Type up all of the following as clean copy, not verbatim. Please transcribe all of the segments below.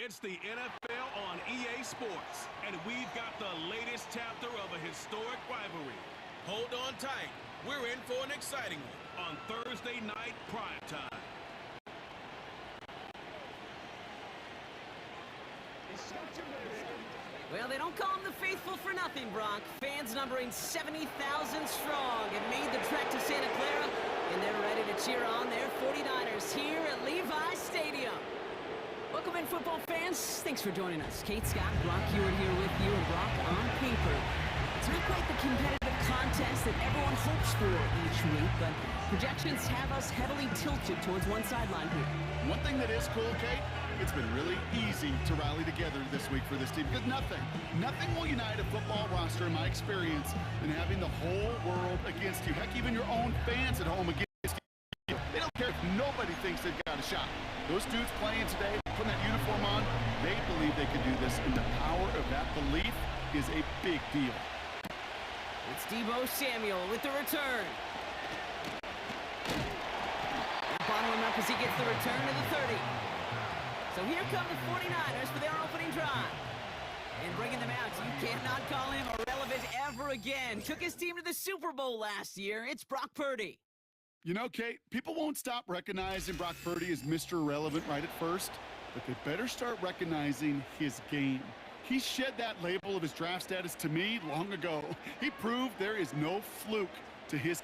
It's the NFL on EA Sports, and we've got the latest chapter of a historic rivalry. Hold on tight. We're in for an exciting one on Thursday night primetime. Well, they don't call them the faithful for nothing, Brock. Fans numbering 70,000 strong have made the trek to Santa Clara, and they're ready to cheer on their 49ers here at Levi's Stadium. Welcome in, football fans. Thanks for joining us. Kate, Scott, Brock Hewitt here with you, and Brock, on paper, it's not quite the competitive contest that everyone hopes for each week, but projections have us heavily tilted towards one sideline here. One thing that is cool, Kate, it's been really easy to rally together this week for this team, because nothing will unite a football roster, in my experience, than having the whole world against you. Heck, even your own fans at home against you. They don't care if nobody thinks they've got a shot. Those dudes playing today, putting that uniform on, they believe they can do this, and the power of that belief is a big deal. It's Deebo Samuel with the return. Bottle him up as he gets the return to the 30. So here come the 49ers for their opening drive. And bringing them out, you cannot call him irrelevant ever again. Took his team to the Super Bowl last year. It's Brock Purdy. You know, Kate, people won't stop recognizing Brock Purdy as Mr. Irrelevant right at first, but they better start recognizing his game. He shed that label of his draft status to me long ago. He proved there is no fluke to his...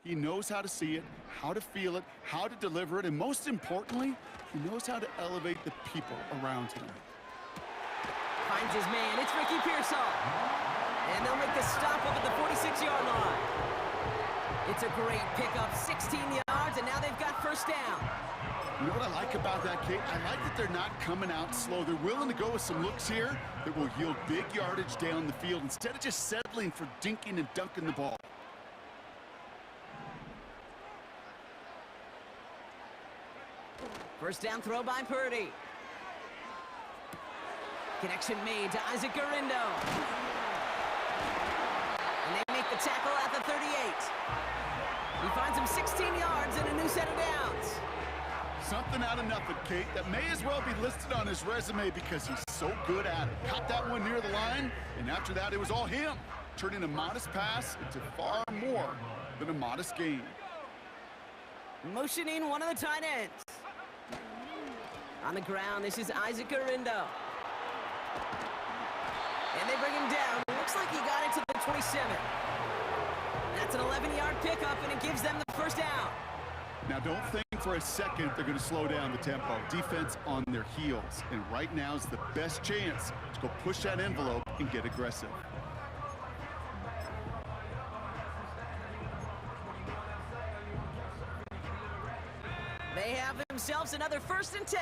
He knows how to see it, how to feel it, how to deliver it, and most importantly, he knows how to elevate the people around him. Finds his man. It's Ricky Pearsall. And they'll make the stop up at the 46-yard line. It's a great pickup, 16 yards, and now they've got first down. You know what I like about that, Kate? I like that they're not coming out slow. They're willing to go with some looks here that will yield big yardage down the field instead of just settling for dinking and dunking the ball. First down throw by Purdy. Connection made to Isaac Garindo. And they make the tackle at the 38. He finds him 16 yards and a new set of downs. Something out of nothing, Kate, that may as well be listed on his resume because he's so good at it. Caught that one near the line, and after that, it was all him, turning a modest pass into far more than a modest gain. Motioning one of the tight ends. On the ground, this is Isaac Garindo. And they bring him down. Looks like he got it to the 27. That's an 11-yard pickup, and it gives them the first down. Now, don't think for a second they're going to slow down the tempo. Defense on their heels. And right now is the best chance to go push that envelope and get aggressive. They have themselves another 1st and 10.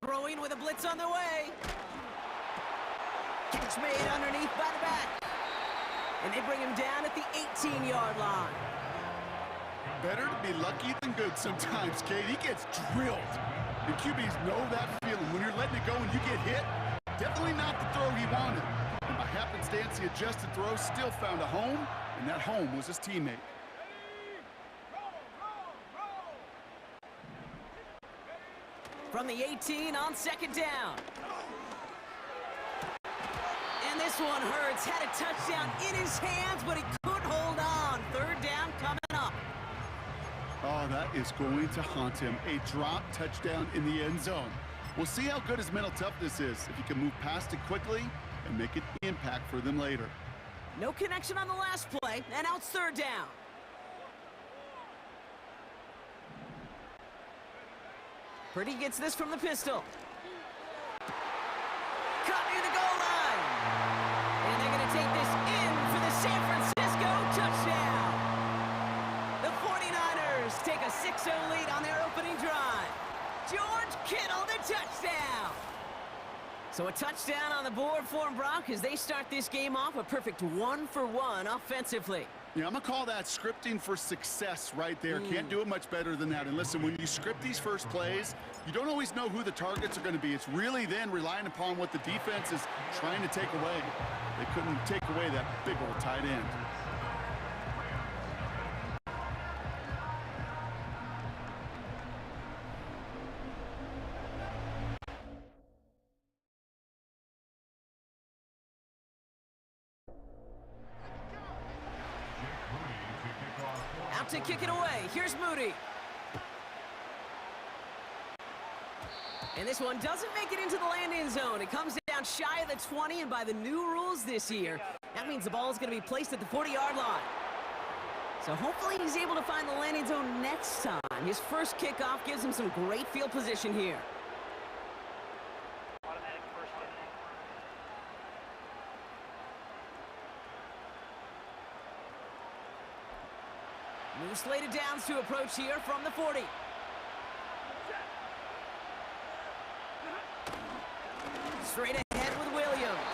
Throwing with a blitz on the way. Catch made underneath by the back. And they bring him down at the 18-yard line. Better to be lucky than good sometimes, Kate. He gets drilled. The QBs know that feeling. When you're letting it go and you get hit, definitely not the throw he wanted. And by happenstance, the adjusted throw still found a home, and that home was his teammate. From the 18 on second down. And this one hurts. Had a touchdown in his hands, but he couldn't hold on. Third down coming up. Oh, that is going to haunt him. A drop touchdown in the end zone. We'll see how good his mental toughness is, if he can move past it quickly and make an impact for them later. No connection on the last play, and now it's third down. Purdy gets this from the pistol. Caught near the goal line. And they're going to take this in for the San Francisco touchdown. The 49ers take a 6-0 lead on their opening drive. George Kittle, the touchdown. So a touchdown on the board for them, Brock, as they start this game off a perfect 1-for-1 offensively. Yeah, I'm going to call that scripting for success right there. Can't do it much better than that. And listen, when you script these first plays, you don't always know who the targets are going to be. It's really then relying upon what the defense is trying to take away. They couldn't take away that big old tight end. To kick it away. Here's Moody. And this one doesn't make it into the landing zone. It comes down shy of the 20, and by the new rules this year, that means the ball is going to be placed at the 40-yard line. So hopefully he's able to find the landing zone next time. His first kickoff gives him some great field position here. New slated downs to approach here from the 40. Straight ahead with Williams.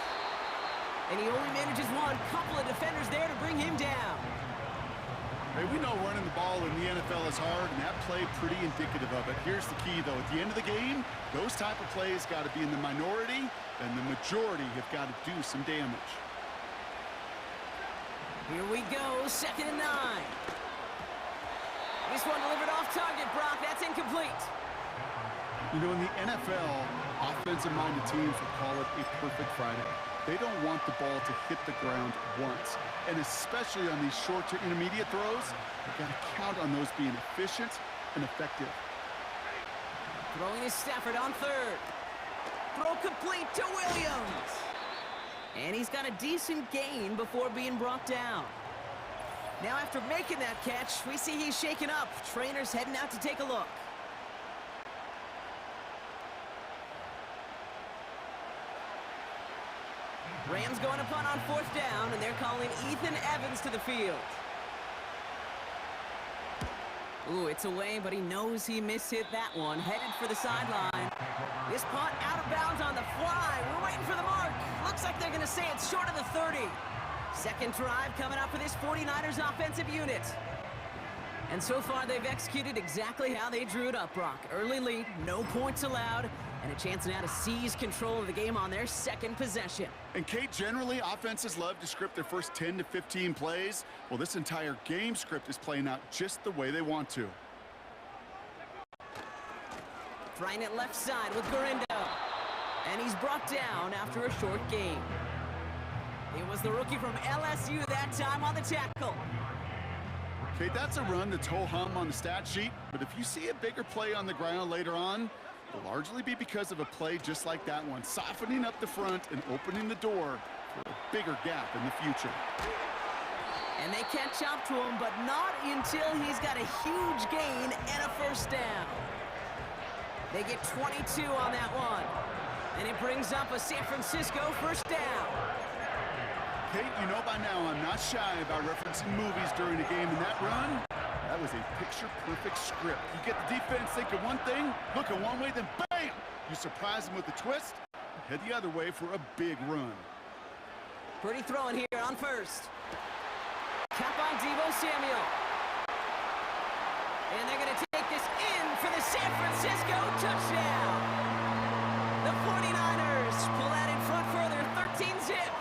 And he only manages one. Couple of defenders there to bring him down. Hey, we know running the ball in the NFL is hard, and that play pretty indicative of it. Here's the key, though. At the end of the game, those type of plays got to be in the minority, and the majority have got to do some damage. Here we go, 2nd and 9. This one delivered off target, Brock. That's incomplete. You know, in the NFL, offensive-minded teams will call it a perfect Friday. They don't want the ball to hit the ground once. And especially on these short to intermediate throws, you've got to count on those being efficient and effective. Throwing is Stafford on third. Throw complete to Williams. And he's got a decent gain before being brought down. Now after making that catch, we see he's shaken up. Trainer's heading out to take a look. Rams going to punt on 4th down, and they're calling Ethan Evans to the field. Ooh, it's away, but he knows he mishit that one. Headed for the sideline. This punt out of bounds on the fly. We're waiting for the mark. Looks like they're going to say it's short of the 30. Second drive coming up for this 49ers offensive unit. And so far, they've executed exactly how they drew it up, Brock. Early lead, no points allowed, and a chance now to seize control of the game on their second possession. And Kate, generally, offenses love to script their first 10 to 15 plays. Well, this entire game script is playing out just the way they want to. Trying it left side with Garindo. And he's brought down after a short gain. It was the rookie from LSU that time on the tackle. Okay, that's a run that's ho-hum on the stat sheet, but if you see a bigger play on the ground later on, it'll largely be because of a play just like that one, softening up the front and opening the door for a bigger gap in the future. And they catch up to him, but not until he's got a huge gain and a first down. They get 22 on that one, and it brings up a San Francisco first down. Kate, you know by now I'm not shy about referencing movies during a game, and that run, that was a picture-perfect script. You get the defense thinking one thing, looking one way, then bam! You surprise them with a twist, head the other way for a big run. Pretty throwing here on first. Cap on Deebo Samuel. And they're going to take this in for the San Francisco touchdown. The 49ers pull that in front further, 13-zip.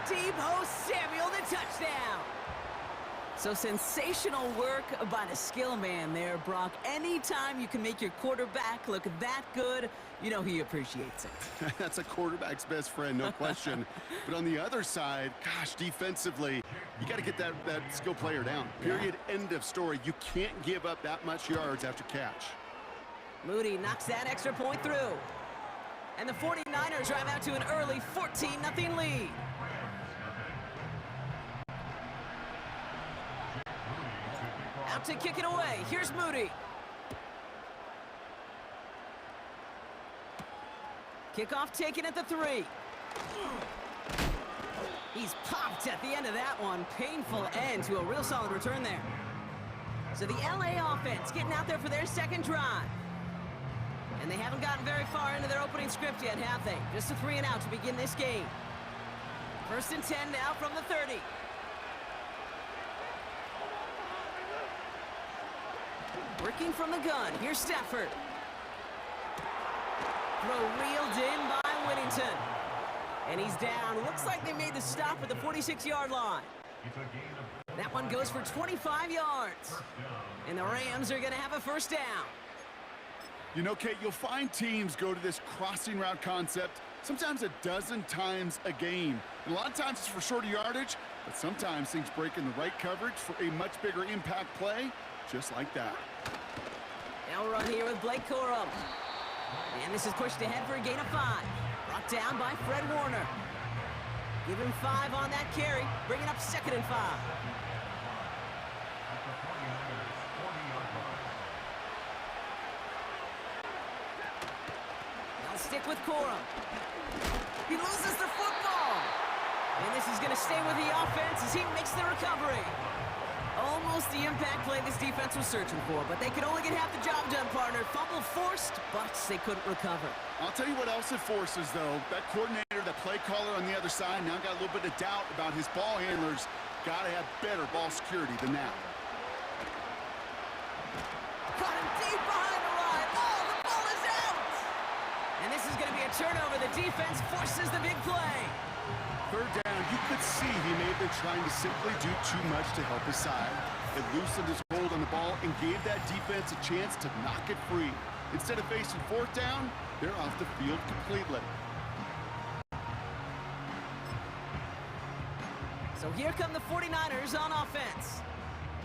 Deebo Samuel, the touchdown. So sensational work by the skill man there, Brock. Anytime you can make your quarterback look that good, you know he appreciates it. That's a quarterback's best friend, no question. But on the other side, gosh, defensively, you got to get that skill player down. Period, end of story. You can't give up that much yards after catch. Moody knocks that extra point through. And the 49ers drive out to an early 14-0 lead. Out to kick it away. Here's Moody. Kickoff taken at the 3. He's popped at the end of that one. Painful end to a real solid return there. So the LA offense getting out there for their second drive. And they haven't gotten very far into their opening script yet, have they? Just a 3 and out to begin this game. 1st and 10 now from the 30. Working from the gun. Here's Stafford. Throw reeled in by Whittington. And he's down. Looks like they made the stop at the 46-yard line. That one goes for 25 yards. And the Rams are going to have a first down. You know, Kate, you'll find teams go to this crossing route concept sometimes a dozen times a game. And a lot of times it's for shorter yardage, but sometimes things break in the right coverage for a much bigger impact play, just like that. Now we're on here with Blake Corum. And this is pushed ahead for a gain of 5. Brought down by Fred Warner. Give him 5 on that carry, bringing up 2nd and 5. They'll stick with Corum. He loses the football. And this is going to stay with the offense as he makes the recovery. Almost the impact play this defense was searching for, but they could only get half the job done, partner. Fumble forced, but they couldn't recover. I'll tell you what else it forces, though. That coordinator, that play caller on the other side, now got a little bit of doubt about his ball handlers. Got to have better ball security than that. Caught him deep behind the line. Oh, the ball is out! And this is going to be a turnover. The defense forces the big play. 3rd down, you could see he may have been trying to simply do too much to help his side. It loosened his hold on the ball and gave that defense a chance to knock it free. Instead of facing 4th down, they're off the field completely. So here come the 49ers on offense.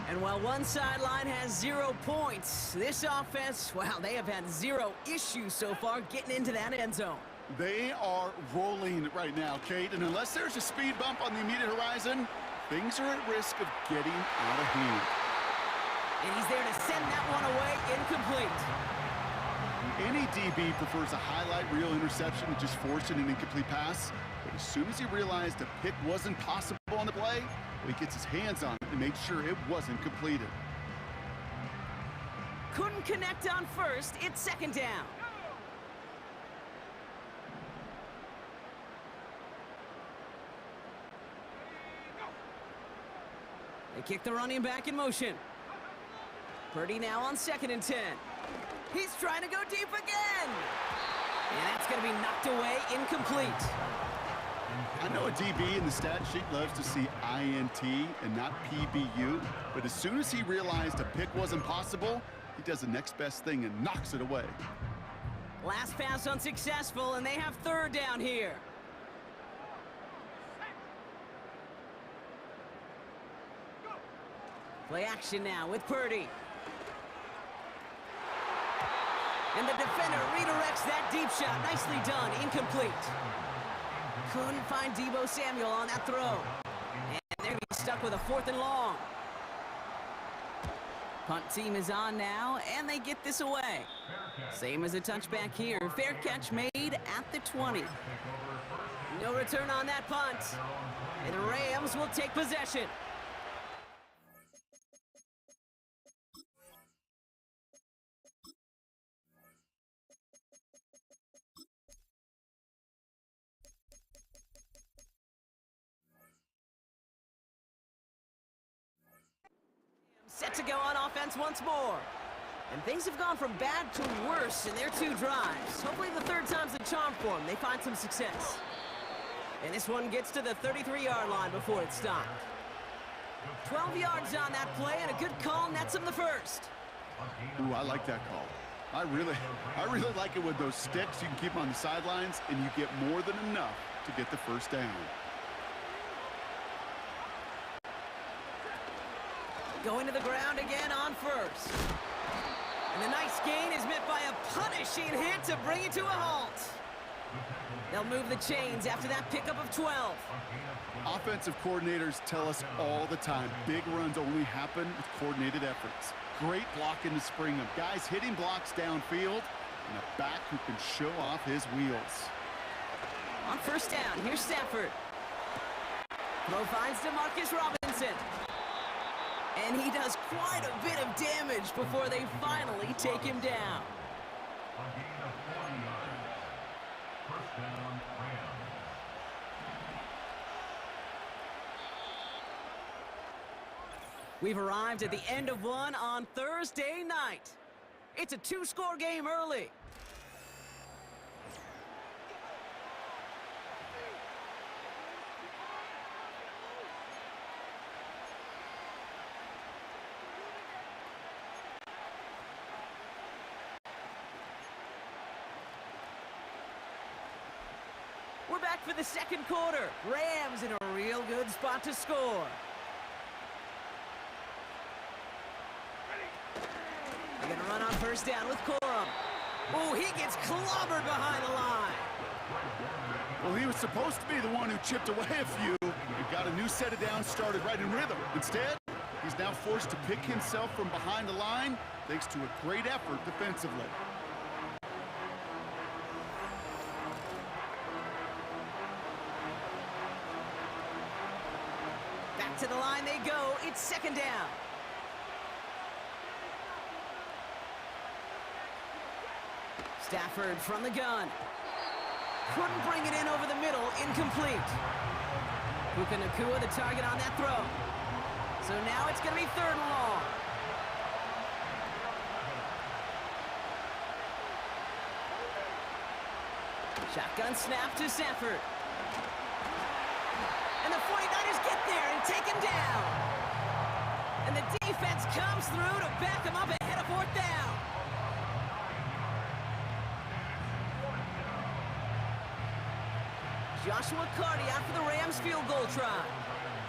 And while one sideline has 0 points, this offense, wow, they have had 0 issues so far getting into that end zone. They are rolling right now, Kate, and unless there's a speed bump on the immediate horizon, things are at risk of getting out of hand. And he's there to send that one away, incomplete. Any DB prefers a highlight reel interception to just forcing an incomplete pass, but as soon as he realized a pick wasn't possible on the play, well, he gets his hands on it and makes sure it wasn't completed. Couldn't connect on first, it's 2nd down. They kick the running back in motion. Purdy now on 2nd and 10. He's trying to go deep again. And that's going to be knocked away, incomplete. I know a DB in the stat sheet loves to see INT and not PBU, but as soon as he realized a pick wasn't possible, he does the next best thing and knocks it away. Last pass unsuccessful, and they have 3rd down here. Play action now with Purdy. And the defender redirects that deep shot. Nicely done. Incomplete. Couldn't find Deebo Samuel on that throw. And they're going to be stuck with a 4th and long. Punt team is on now, and they get this away. Same as a touchback here. Fair catch made at the 20. No return on that punt. And the Rams will take possession. Set to go on offense once more. And things have gone from bad to worse in their 2 drives. Hopefully the third time's the charm for them. They find some success. And this one gets to the 33-yard line before it's stopped. 12 yards on that play, and a good call nets him the first. Ooh, I like that call. I really like it with those sticks. You can keep them on the sidelines, and you get more than enough to get the first down. Going to the ground again on first. And the nice gain is met by a punishing hit to bring it to a halt. They'll move the chains after that pickup of 12. Offensive coordinators tell us all the time, big runs only happen with coordinated efforts. Great blocking to spring them. Guys hitting blocks downfield, and a back who can show off his wheels. On first down, here's Stafford. Throw finds DeMarcus Robinson. And he does quite a bit of damage before they finally take him down. We've arrived at the end of one on Thursday night. It's a 2-score game early. We're back for the second quarter. Rams in a real good spot to score. They're going to run on first down with Corum. Oh, he gets clobbered behind the line. Well, he was supposed to be the one who chipped away a few and got a new set of downs started right in rhythm. Instead, he's now forced to pick himself from behind the line thanks to a great effort defensively. Back to the line they go. It's second down. Stafford from the gun. Couldn't bring it in over the middle. Incomplete. Puka Nacua the target on that throw. So now it's going to be third and long. Shotgun snap to Stafford. And the 49ers get there and take him down. And the defense comes through to back him up ahead of fourth down. Joshua Carty out for the Rams field goal try.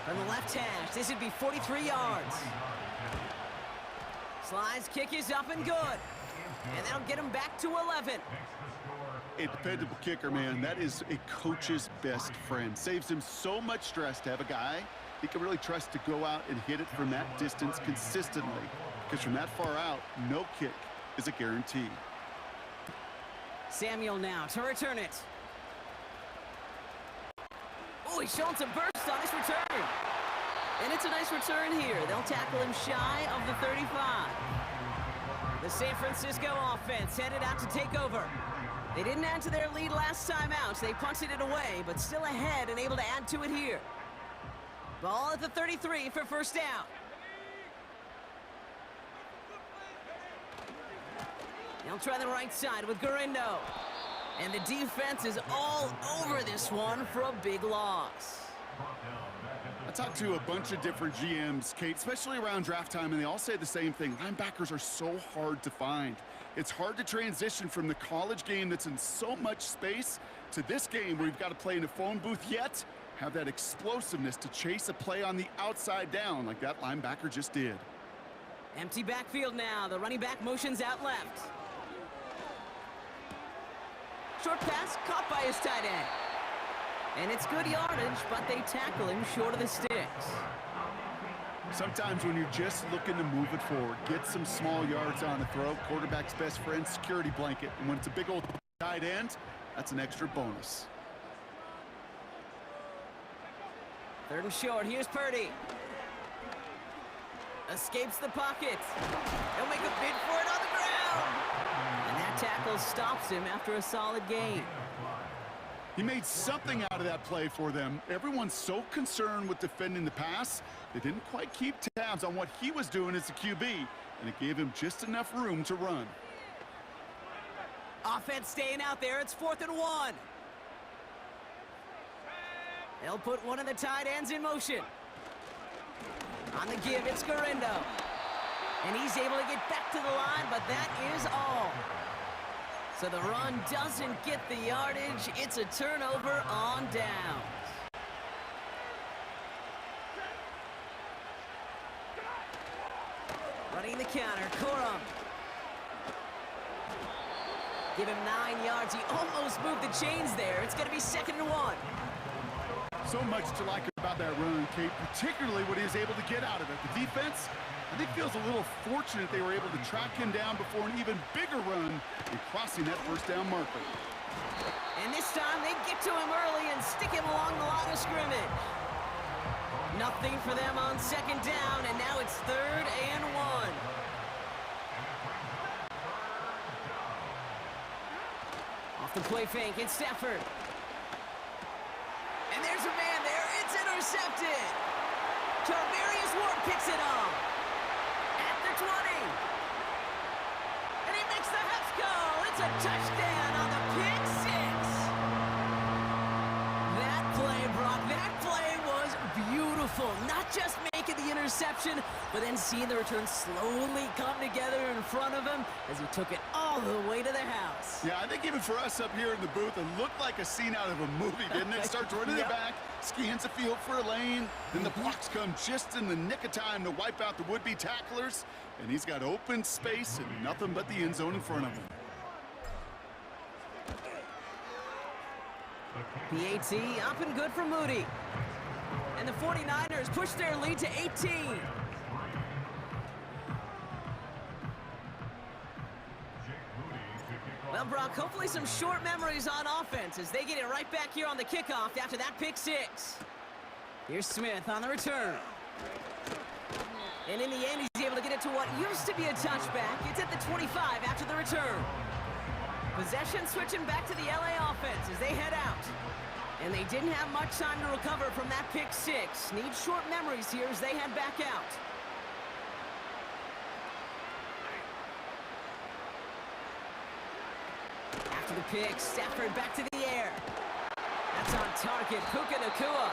From the left hash, this would be 43 yards. Slide's kick is up and good. And that'll get him back to 11. A dependable kicker, man. That is a coach's best friend. Saves him so much stress to have a guy he can really trust to go out and hit it from that distance consistently. Because from that far out, no kick is a guarantee. Samuel now to return it. Oh, he's showing some burst on his return. And it's a nice return here. They'll tackle him shy of the 35. The San Francisco offense headed out to take over. They didn't add to their lead last time out. They punted it away, but still ahead and able to add to it here. Ball at the 33 for first down. They'll try the right side with Gurindo. And the defense is all over this one for a big loss. I talked to a bunch of different GMs, Kate, especially around draft time, and they all say the same thing. Linebackers are so hard to find. It's hard to transition from the college game that's in so much space to this game where you've got to play in a phone booth, yet have that explosiveness to chase a play on the outside down like that linebacker just did. Empty backfield now. The running back motions out left. Short pass caught by his tight end. And it's good yardage, but they tackle him short of the sticks. Sometimes when you're just looking to move it forward, get some small yards on the throw, quarterback's best friend, security blanket. And when it's a big old tight end, that's an extra bonus. Third and short, here's Purdy. Escapes the pocket. He'll make a bid for it on the ground. And that tackle stops him after a solid gain. He made something out of that play for them. Everyone's so concerned with defending the pass, they didn't quite keep tabs on what he was doing as a QB, and it gave him just enough room to run. Offense staying out there. It's 4th and 1. They'll put one of the tight ends in motion. On the give, it's Garendo. And he's able to get back to the line, but that is all. So the run doesn't get the yardage. It's a turnover on downs. Running the counter, Corum. Give him 9 yards. He almost moved the chains there. It's going to be 2nd and 1. So much to like about that run, Kate, particularly what he was able to get out of it. The defense, I think, feels a little fortunate they were able to track him down before an even bigger run in crossing that first down marker. And this time they get to him early and stick him along the line of scrimmage. Nothing for them on 2nd down, and now it's 3rd and 1. Off the play fake, it's Stafford. And there's a man there. It's intercepted. Tarvarius Ward picks it off. At the 20. And he makes the Huffs goal. It's a touchdown on the pick 6. That play, Brock, that play was beautiful. Not just making the interception, but then seeing the return slowly come together in front of him as he took it all the way to the house. Yeah, I think even for us up here in the booth, it looked like a scene out of a movie, didn't it? Starts running it back, scans the field for a lane, then the blocks come just in the nick of time to wipe out the would-be tacklers, and he's got open space and nothing but the end zone in front of him. PAT up and good for Moody. And the 49ers push their lead to 18. Well, Brock, hopefully some short memories on offense as they get it right back here on the kickoff after that pick 6. Here's Smith on the return. And in the end, he's able to get it to what used to be a touchback. It's at the 25 after the return. Possession switching back to the LA offense as they head out. And they didn't have much time to recover from that pick 6. Need short memories here as they head back out. After the pick, Stafford back to the air. That's on target, Puka Nacua.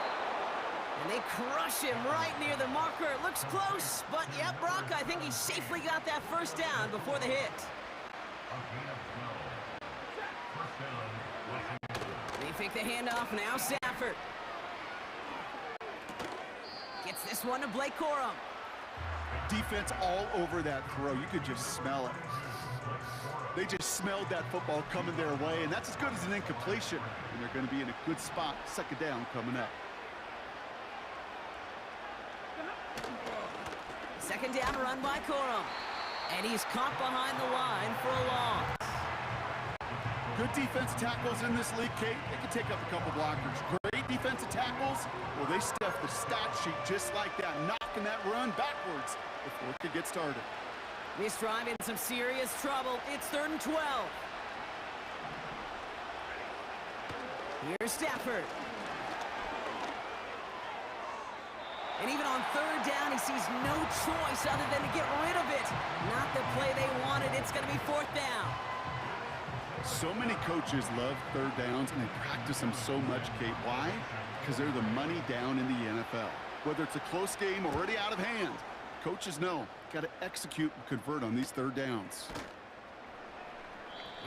And they crush him right near the marker. It looks close, but yep, Brock, I think he safely got that first down before the hit. They fake the handoff, now Stafford. Gets this one to Blake Corum. Defense all over that throw. You could just smell it. They just smelled that football coming their way, and that's as good as an incompletion. And they're going to be in a good spot, 2nd down coming up. 2nd down run by Corum. And he's caught behind the line for a loss. Good defense tackles in this league, Kate. They can take up a couple blockers. Great defensive tackles. Well, they stuff the stat sheet just like that, knocking that run backwards before it could get started. This drive in some serious trouble. It's 3rd and 12. Here's Stafford. And even on 3rd down, he sees no choice other than to get rid of it. Not the play they wanted. It's going to be 4th down. So many coaches love 3rd downs, and they practice them so much, Kate. Why? Because they're the money down in the NFL. Whether it's a close game already out of hand, coaches know, got to execute and convert on these 3rd downs.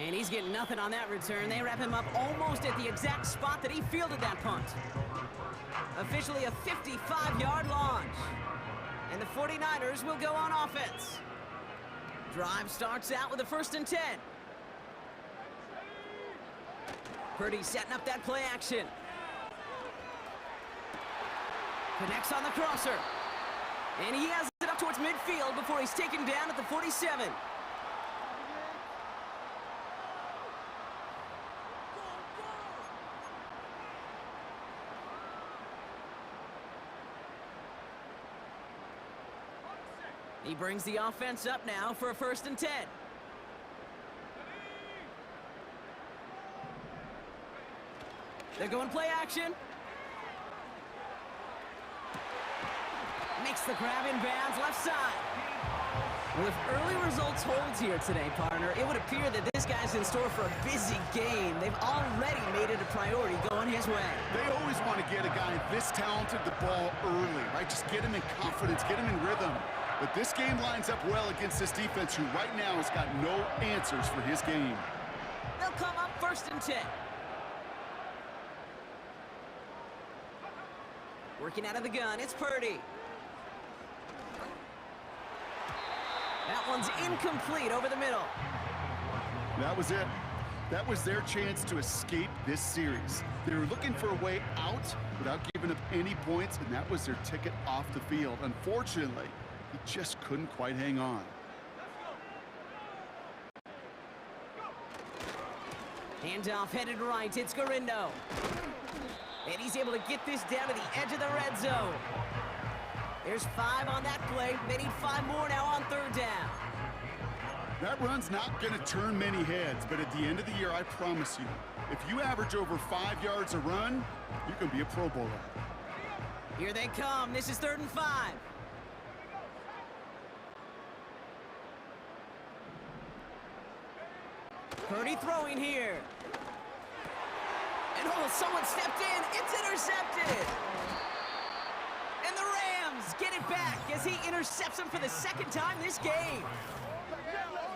And he's getting nothing on that return. They wrap him up almost at the exact spot that he fielded that punt. Officially a 55-yard launch. And the 49ers will go on offense. Drive starts out with a 1st and 10. Purdy setting up that play action. Connects on the crosser. And he has it up towards midfield before he's taken down at the 47. He brings the offense up now for a 1st and 10. They're going play action. Makes the grab in bounds, left side. Well, if early results holds here today, partner, it would appear that this guy's in store for a busy game. They've already made it a priority going his way. They always want to get a guy this talented the ball early, right? Just get him in confidence, get him in rhythm. But this game lines up well against this defense, who right now has got no answers for his game. They'll come up 1st and 10. Working out of the gun, it's Purdy. That one's incomplete over the middle. That was it. That was their chance to escape this series. They were looking for a way out without giving up any points, and that was their ticket off the field. Unfortunately, he just couldn't quite hang on. Handoff headed right, it's Garindo. And he's able to get this down to the edge of the red zone. There's 5 on that play. They need 5 more now on 3rd down. That run's not going to turn many heads, but at the end of the year, I promise you, if you average over 5 yards a run, you can be a Pro Bowler. Here they come. This is 3rd and 5. Purdy throwing here. And oh, someone stepped in. It's intercepted. And the Rams get it back as he intercepts him for the 2nd time this game.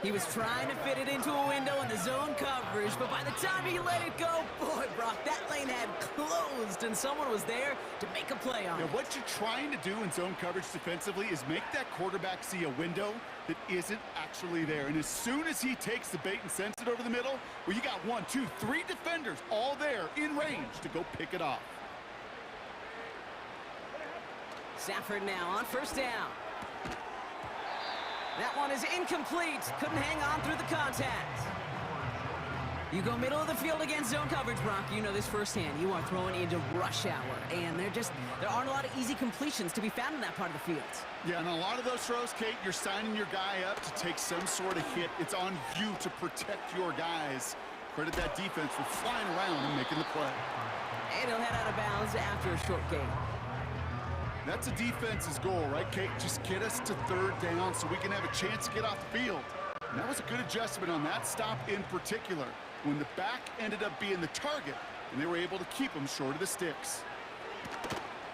He was trying to fit it into a window in the zone coverage, but by the time he let it go, boy, Brock, that lane had closed, and someone was there to make a play on it. What you're trying to do in zone coverage defensively is make that quarterback see a window that isn't actually there. And as soon as he takes the bait and sends it over the middle, well, you got 1, 2, 3 defenders all there in range to go pick it off. Stafford now on 1st down. That one is incomplete. Couldn't hang on through the contact. You go middle of the field against zone coverage, Brock. You know this firsthand. You are throwing into rush hour, and there aren't a lot of easy completions to be found in that part of the field. Yeah, and a lot of those throws, Kate, you're signing your guy up to take some sort of hit. It's on you to protect your guys. Credit that defense for flying around and making the play. And he'll head out of bounds after a short gain. That's a defense's goal, right, Kate? Just get us to 3rd down so we can have a chance to get off the field. And that was a good adjustment on that stop in particular, when the back ended up being the target, and they were able to keep him short of the sticks.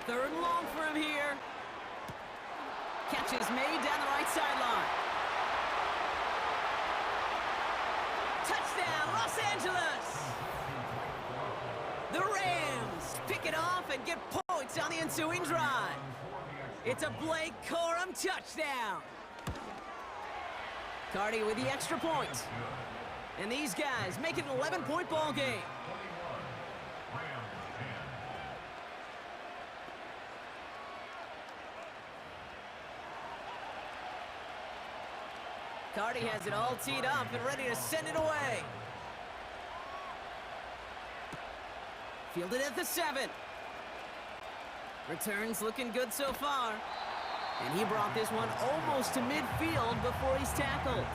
3rd and long for him here. Catch is made down the right sideline. Touchdown, Los Angeles! The Rams pick it off and get points on the ensuing drive. It's a Blake Corum touchdown. Cardi with the extra point. And these guys make it an 11-point ball game. Cardi has it all teed up and ready to send it away. Fielded at the 7. Returns looking good so far. And he brought this one almost to midfield before he's tackled.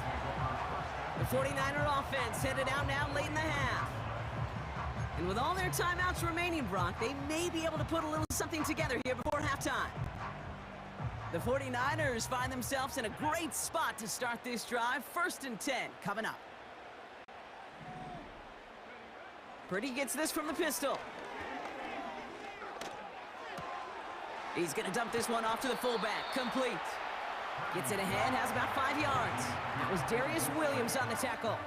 The 49er offense headed out now late in the half. And with all their timeouts remaining, Brock, they may be able to put a little something together here before halftime. The 49ers find themselves in a great spot to start this drive. 1st and 10 coming up. Purdy gets this from the pistol. He's going to dump this one off to the fullback. Complete. Gets it ahead, has about 5 yards. That was Darius Williams on the tackle.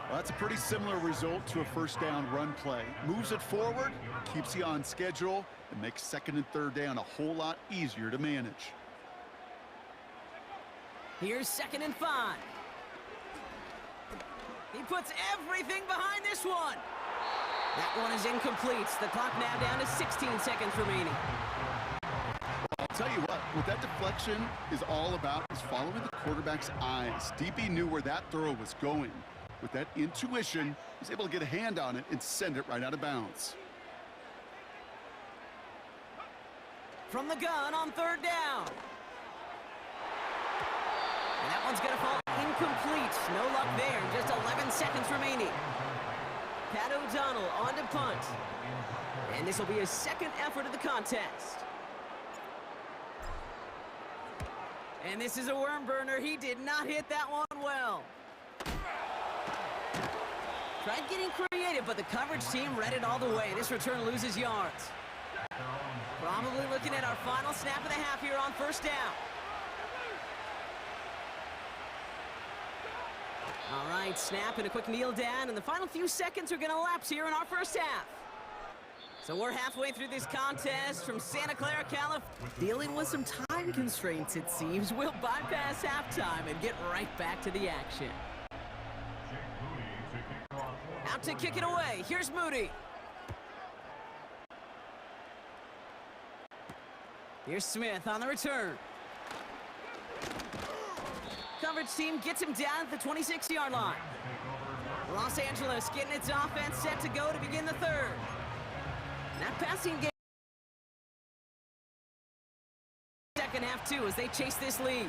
Well, that's a pretty similar result to a 1st down run play. Moves it forward, keeps you on schedule, and makes 2nd and 3rd down a whole lot easier to manage. Here's 2nd and 5. He puts everything behind this one. That one is incomplete. The clock now down to 16 seconds remaining. I'll tell you what that deflection is all about is following the quarterback's eyes. DB knew where that throw was going. With that intuition, he's able to get a hand on it and send it right out of bounds. From the gun on 3rd down. And that one's going to fall incomplete. No luck there. Just 11 seconds remaining. Pat O'Donnell on to punt. And this will be his second effort of the contest. And this is a worm burner. He did not hit that one well. Tried getting creative, but the coverage team read it all the way. This return loses yards. Probably looking at our final snap of the half here on first down. All right, snap and a quick kneel down, and the final few seconds are going to lapse here in our first half. So we're halfway through this contest from Santa Clara, California. Dealing with some time constraints, it seems. We'll bypass halftime and get right back to the action. Out to kick it away. Here's Moody. Here's Smith on the return. Coverage team gets him down at the 26-yard line. Los Angeles getting its offense set to go to begin the third. That passing game second half too as they chase this lead.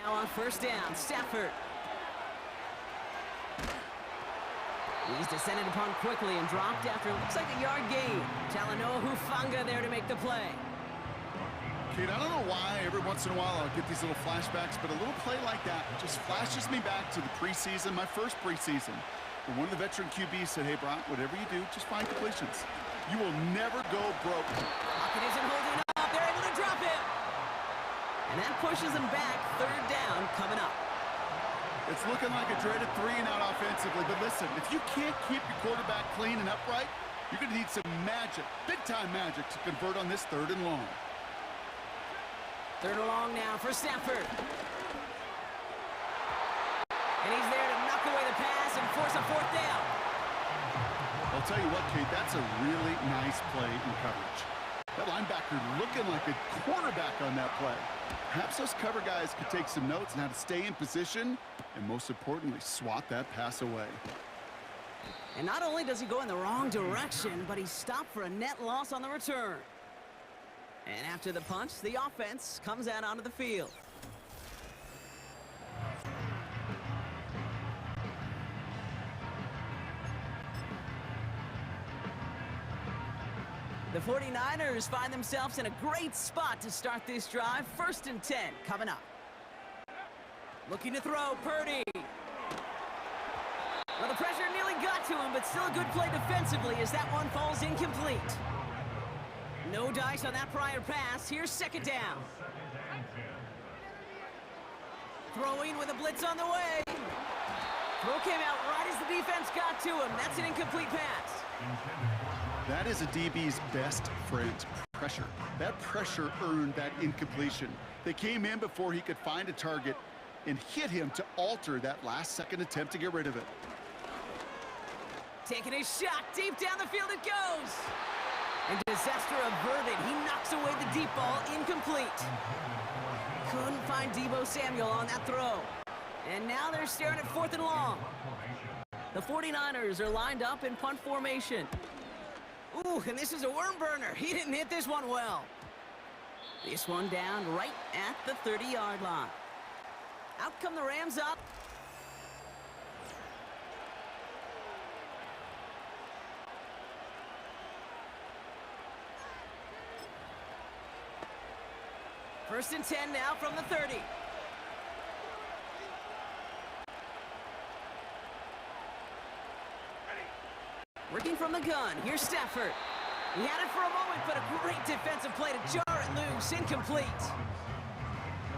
Now on first down, Stafford. He's descended upon quickly and dropped after it looks like a yard gain. Talanoa Hufanga there to make the play. Kate, I don't know why every once in a while I'll get these little flashbacks, but a little play like that just flashes me back to the preseason, my first preseason. When one of the veteran QBs said, hey, Brock, whatever you do, just find completions. You will never go broke. Pocket isn't holding up. They're able to drop it. And that pushes them back. Third down coming up. It's looking like a dreaded 3-and-out offensively, but listen, if you can't keep your quarterback clean and upright, you're going to need some magic, big-time magic, to convert on this 3rd and long. 3rd and long now for Stafford. And he's there to knock away the pass and force a 4th down. I'll tell you what, Kate, that's a really nice play in coverage. That linebacker looking like a quarterback on that play. Perhaps those cover guys could take some notes on how to stay in position and, most importantly, swat that pass away. And not only does he go in the wrong direction, but he's stopped for a net loss on the return. And after the punch, the offense comes out onto the field. The 49ers find themselves in a great spot to start this drive. 1st and 10 coming up. Looking to throw, Purdy. Well, the pressure nearly got to him, but still a good play defensively as that one falls incomplete. No dice on that prior pass. Here's 2nd down. Throwing with a blitz on the way. Throw came out right as the defense got to him. That's an incomplete pass. That is a DB's best friend, pressure. That pressure earned that incompletion. They came in before he could find a target and hit him to alter that last-second attempt to get rid of it. Taking a shot deep down the field it goes. And disaster averted. He knocks away the deep ball, incomplete. Couldn't find Deebo Samuel on that throw. And now they're staring at 4th and long. The 49ers are lined up in punt formation. Ooh, and this is a worm burner. He didn't hit this one well. This one down right at the 30-yard line. Out come the Rams up. First and 10 now from the 30. Working from the gun, here's Stafford. He had it for a moment, but a great defensive play to jar it loose, incomplete.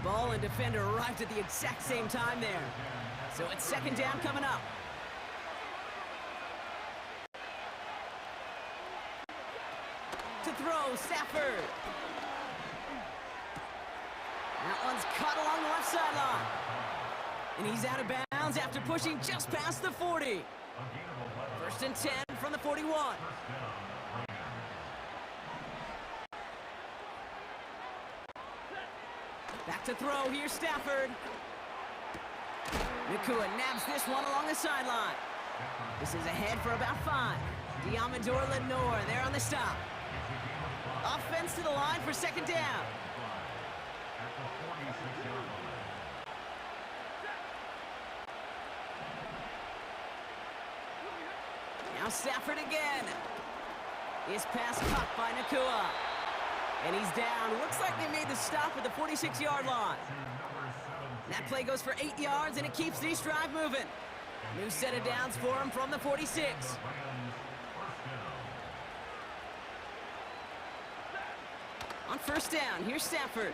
Ball and defender arrived at the exact same time there. So it's 2nd down coming up. To throw, Stafford. That one's caught along the left sideline. And he's out of bounds after pushing just past the 40. 1st and 10 from the 41. Back to throw, here's Stafford. Nakua nabs this one along the sideline. This is ahead for about 5. Diamador Lenore there on the stop. Offense to the line for second down. Now Stafford again. His pass caught by Nakua. And he's down. Looks like they made the stop at the 46-yard line. That play goes for 8 yards, and it keeps this drive moving. New set of downs for him from the 46. On first down, here's Stafford.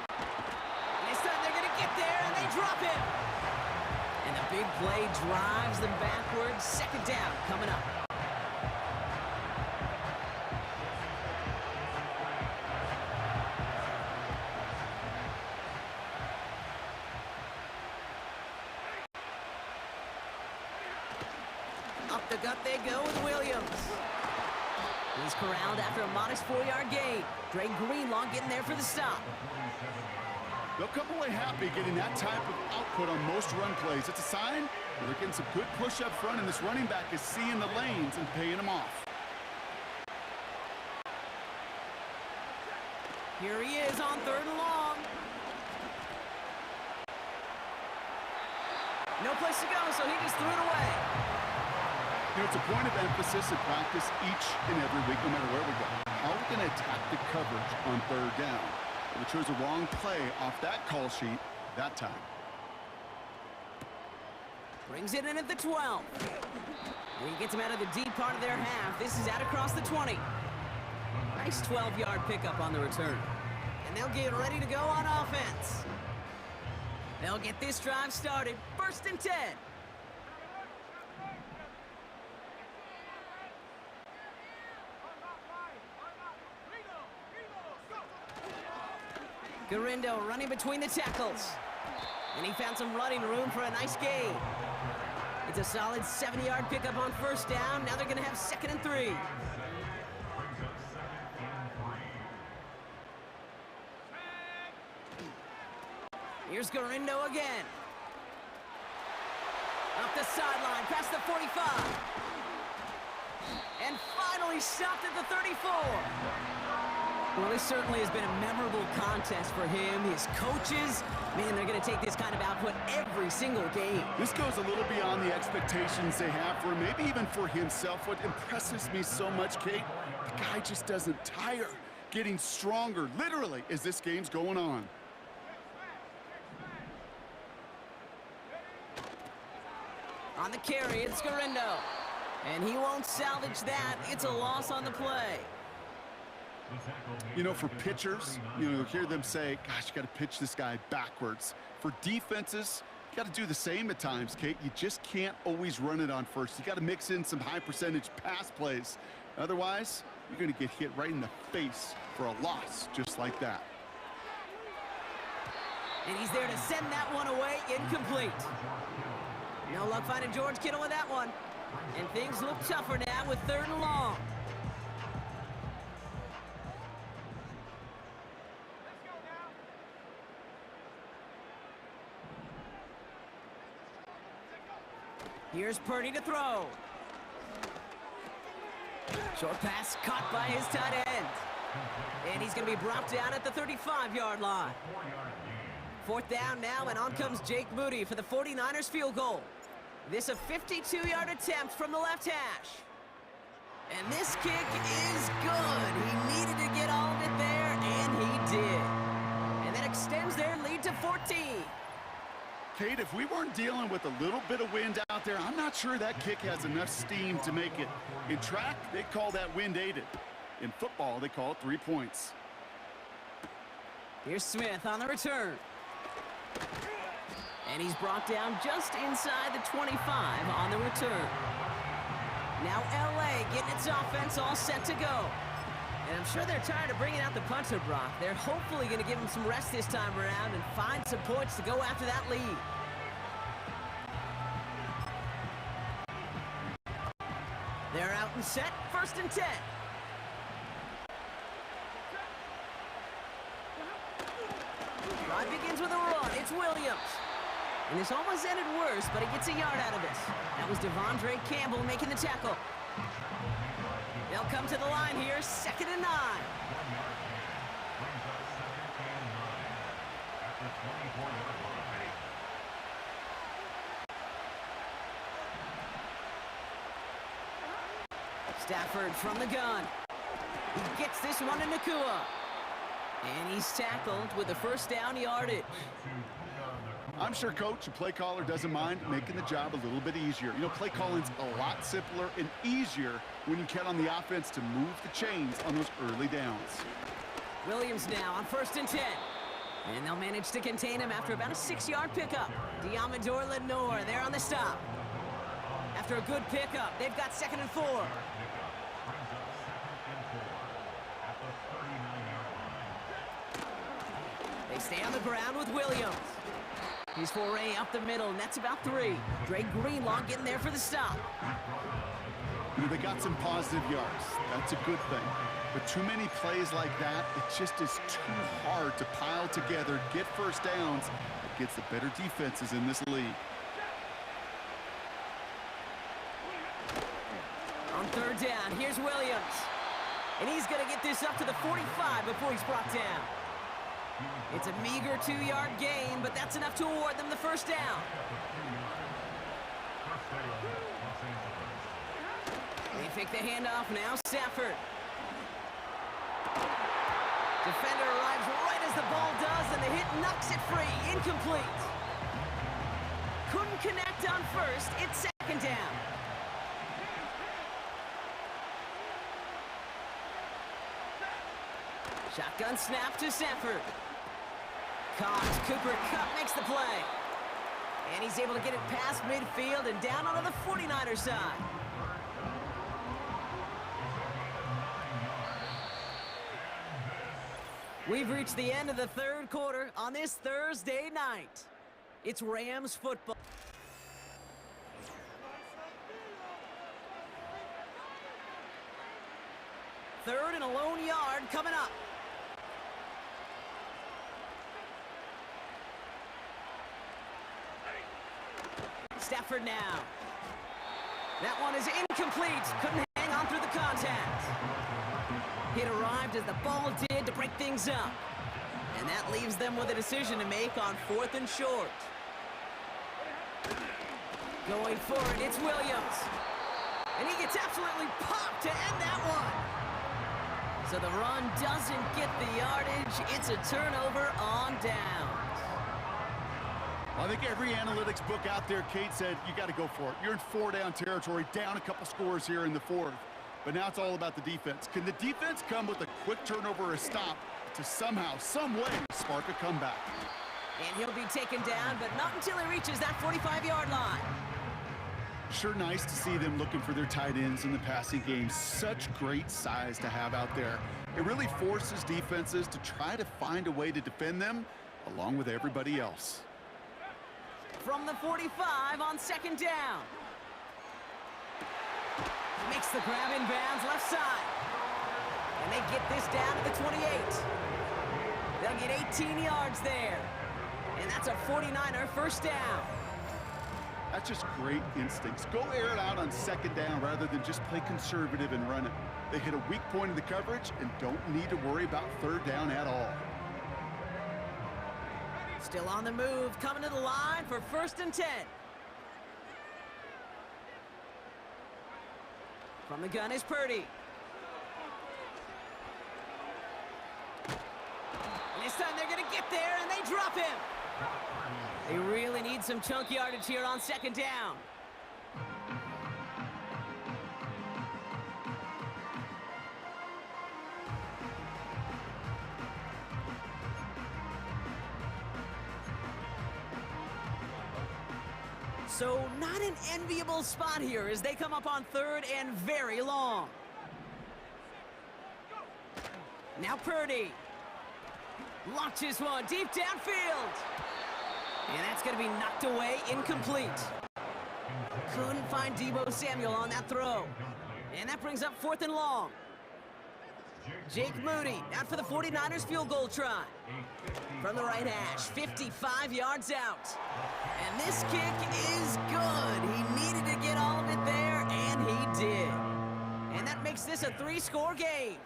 And this time they're going to get there, and they drop it. And the big play drives them backwards. Second down coming up. Up the gut they go with Williams. He's corralled after a modest 4-yard gain. Dre Greenlaw getting there for the stop. They'll come away happy getting that type of output on most run plays. It's a sign that they're getting some good push up front, and this running back is seeing the lanes and paying them off. Here he is on 3rd and long. No place to go, so he just threw it away. You know, it's a point of emphasis in practice each and every week, no matter where we go. How are we going to attack the coverage on 3rd down? Well, we chose a wrong play off that call sheet that time. Brings it in at the 12. And he gets him out of the deep part of their half. This is out across the 20. Nice 12-yard pickup on the return. And they'll get ready to go on offense. They'll get this drive started. 1st and 10. Garindo running between the tackles. And he found some running room for a nice gain. It's a solid 70-yard pickup on 1st down. Now they're going to have 2nd and 3. Here's Garindo again. Up the sideline, past the 45. And finally stopped at the 34. Well, this certainly has been a memorable contest for him. His coaches, man, they're going to take this kind of output every single game. This goes a little beyond the expectations they have for him, maybe even for himself. What impresses me so much, Kate, the guy just doesn't tire, getting stronger, literally, as this game's going on. On the carry, it's Garindo. And he won't salvage that. It's a loss on the play. You know, for pitchers, you hear them say, gosh, you got to pitch this guy backwards. For defenses, you got to do the same at times, Kate. You just can't always run it on first. You got to mix in some high-percentage pass plays. Otherwise, you're going to get hit right in the face for a loss just like that. And he's there to send that one away, incomplete. No luck finding George Kittle with that one. And things look tougher now with 3rd and long. Here's Purdy to throw. Short pass caught by his tight end. And he's going to be brought down at the 35-yard line. 4th down now, and on comes Jake Moody for the 49ers field goal. This a 52-yard attempt from the left hash. And this kick is good. He needed to get all of it there, and he did. And that extends their lead to 14. Kate, if we weren't dealing with a little bit of wind out there, I'm not sure that kick has enough steam to make it. In track, they call that wind aided. In football, they call it 3 points. Here's Smith on the return. And he's brought down just inside the 25 on the return. Now LA getting its offense all set to go. And I'm sure they're tired of bringing out the punter, Brock. They're hopefully going to give him some rest this time around and find some points to go after that lead. They're out and set, 1st and 10. Drive begins with a run. It's Williams. And this almost ended worse, but he gets a yard out of this. That was Devondre Campbell making the tackle. They'll come to the line here, 2nd and 9. Stafford from the gun. He gets this one to Nakua. And he's tackled with the first down yardage. I'm sure coach and play caller doesn't mind making the job a little bit easier. You know, play calling's a lot simpler and easier when you count on the offense to move the chains on those early downs. Williams now on 1st and 10. And they'll manage to contain him after about a 6-yard pickup. Diamador Lenore there on the stop. After a good pickup, they've got 2nd and 4. They stay on the ground with Williams. His foray up the middle, and that's about 3. Drake Greenlaw getting there for the stop. You know, they got some positive yards. That's a good thing. But too many plays like that, it just is too hard to pile together, get first downs against the better defenses in this league. On 3rd down, here's Williams. And he's going to get this up to the 45 before he's brought down. It's a meager 2-yard gain, but that's enough to award them the first down. They fake the handoff now, Stafford. Defender arrives right as the ball does, and the hit knocks it free. Incomplete. Couldn't connect on 1st. It's 2nd down. Shotgun snap to Stafford. Caught. Cooper Kupp makes the play. And he's able to get it past midfield and down onto the 49er side. We've reached the end of the 3rd quarter on this Thursday night. It's Rams football. Third and a lone yard coming up. Stafford now. That one is incomplete. Couldn't hang on through the contact. It arrived as the ball did to break things up. And that leaves them with a decision to make on 4th and short. Going for it, it's Williams. And he gets absolutely popped to end that one. So the run doesn't get the yardage. It's a turnover on downs. I think every analytics book out there, Kate, said you got to go for it. You're in 4-down territory, down a couple scores here in the 4th. But now it's all about the defense. Can the defense come with a quick turnover or a stop to somehow, some way, spark a comeback? And he'll be taken down, but not until he reaches that 45-yard line. Sure nice to see them looking for their tight ends in the passing game. Such great size to have out there. It really forces defenses to try to find a way to defend them along with everybody else. From the 45 on 2nd down. Makes the grab in bounds left side. And they get this down to the 28. They'll get 18 yards there. And that's a 49er first down. That's just great instincts. Go air it out on 2nd down rather than just play conservative and run it. They hit a weak point in the coverage and don't need to worry about 3rd down at all. Still on the move, coming to the line for 1st and 10. From the gun is Purdy. And this time they're going to get there, and they drop him. They really need some chunk yardage here on 2nd down. So not an enviable spot here as they come up on 3rd and very long. Now Purdy launches one deep downfield. And that's going to be knocked away, incomplete. Couldn't find Deebo Samuel on that throw. And that brings up 4th and long. Jake Moody out for the 49ers field goal try. From the right hash, 55 yards out. And this kick is good. He needed to get all of it there, and he did. And And that makes this a 3-score game.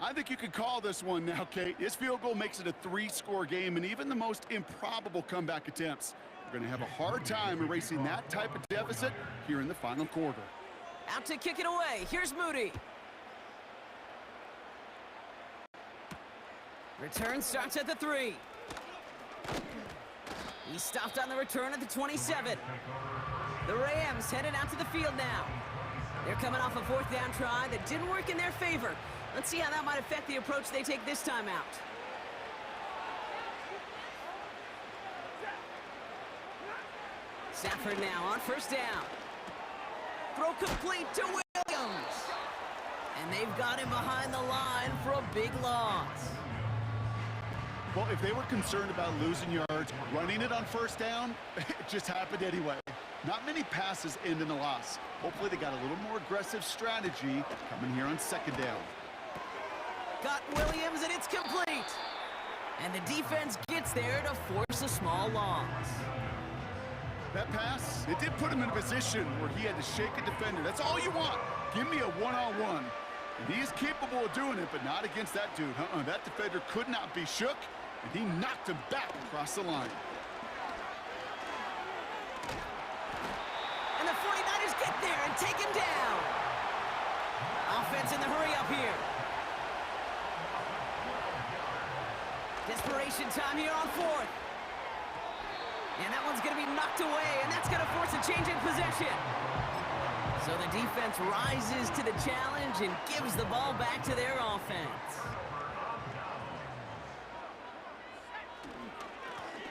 I think you could call this one now, Kate. His field goal makes it a 3-score game, and even the most improbable comeback attempts are going to have a hard time erasing that type of deficit here in the final quarter. Out to kick it away. Here's Moody. Return starts at the 3. He stopped on the return at the 27. The Rams headed out to the field now. They're coming off a 4th down try that didn't work in their favor. Let's see how that might affect the approach they take this time out. Stafford now on 1st down. Throw complete to Williams. And they've got him behind the line for a big loss. Well, if they were concerned about losing yards, running it on 1st down, it just happened anyway. Not many passes end in a loss. Hopefully they got a little more aggressive strategy coming here on 2nd down. Got Williams, and it's complete. And the defense gets there to force a small loss. That pass, it did put him in a position where he had to shake a defender. That's all you want. Give me a one-on-one. And he is capable of doing it, but not against that dude. That defender could not be shook, and he knocked him back across the line. And the 49ers get there and take him down. Offense in the hurry up here. Desperation time here on 4th. And that one's going to be knocked away, and that's going to force a change in possession. So the defense rises to the challenge and gives the ball back to their offense.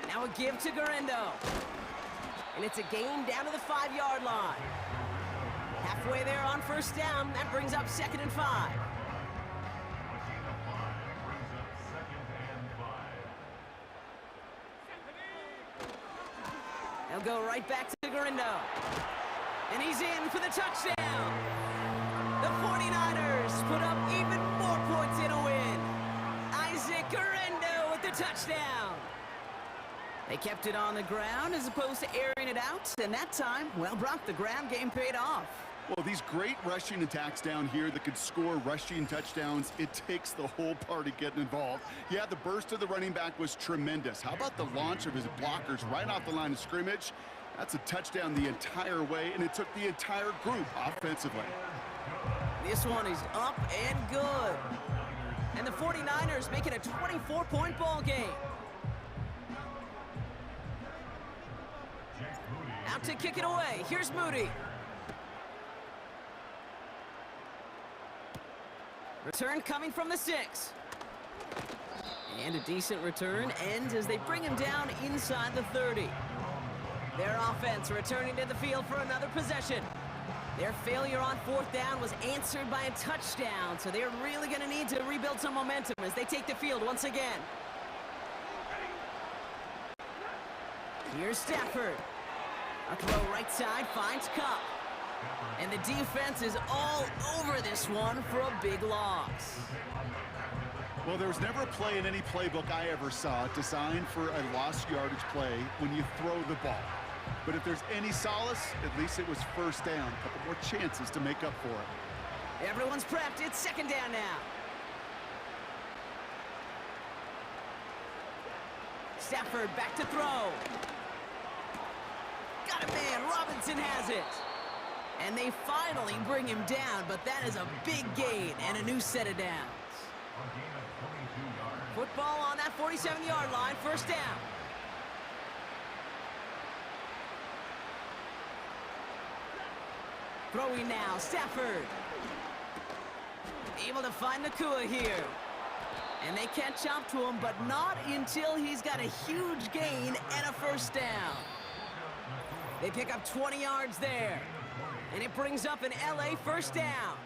Now a give to Garendo. And it's a gain down to the 5-yard line. Halfway there on 1st down. That brings up 2nd and 5. They'll go right back to Garendo. And he's in for the touchdown. The 49ers put up even more points in a win. Isaac Garendo with the touchdown. They kept it on the ground as opposed to airing it out. And that time, well, Brock, the ground game paid off. Well, these great rushing attacks down here that could score rushing touchdowns, it takes the whole party getting involved. Yeah, the burst of the running back was tremendous. How about the launch of his blockers right off the line of scrimmage? That's a touchdown the entire way, and it took the entire group offensively. This one is up and good. And the 49ers make it a 24-point ball game. Out to kick it away. Here's Moody. Return coming from the 6. And a decent return ends as they bring him down inside the 30. Their offense returning to the field for another possession. Their failure on 4th down was answered by a touchdown, so they're really going to need to rebuild some momentum as they take the field once again. Here's Stafford. A throw right side finds Cup. And the defense is all over this one for a big loss. Well, there was never a play in any playbook I ever saw designed for a lost yardage play when you throw the ball. But if there's any solace, at least it was 1st down. A couple more chances to make up for it. Everyone's prepped. It's 2nd down now. Stafford back to throw. Got a man. Robinson has it. And they finally bring him down, but that is a big gain and a new set of downs. Football on that 47-yard line, 1st down. Throwing now, Stafford. Able to find Nakua here. And they catch up to him, but not until he's got a huge gain and a 1st down. They pick up 20 yards there. And it brings up an LA 1st down.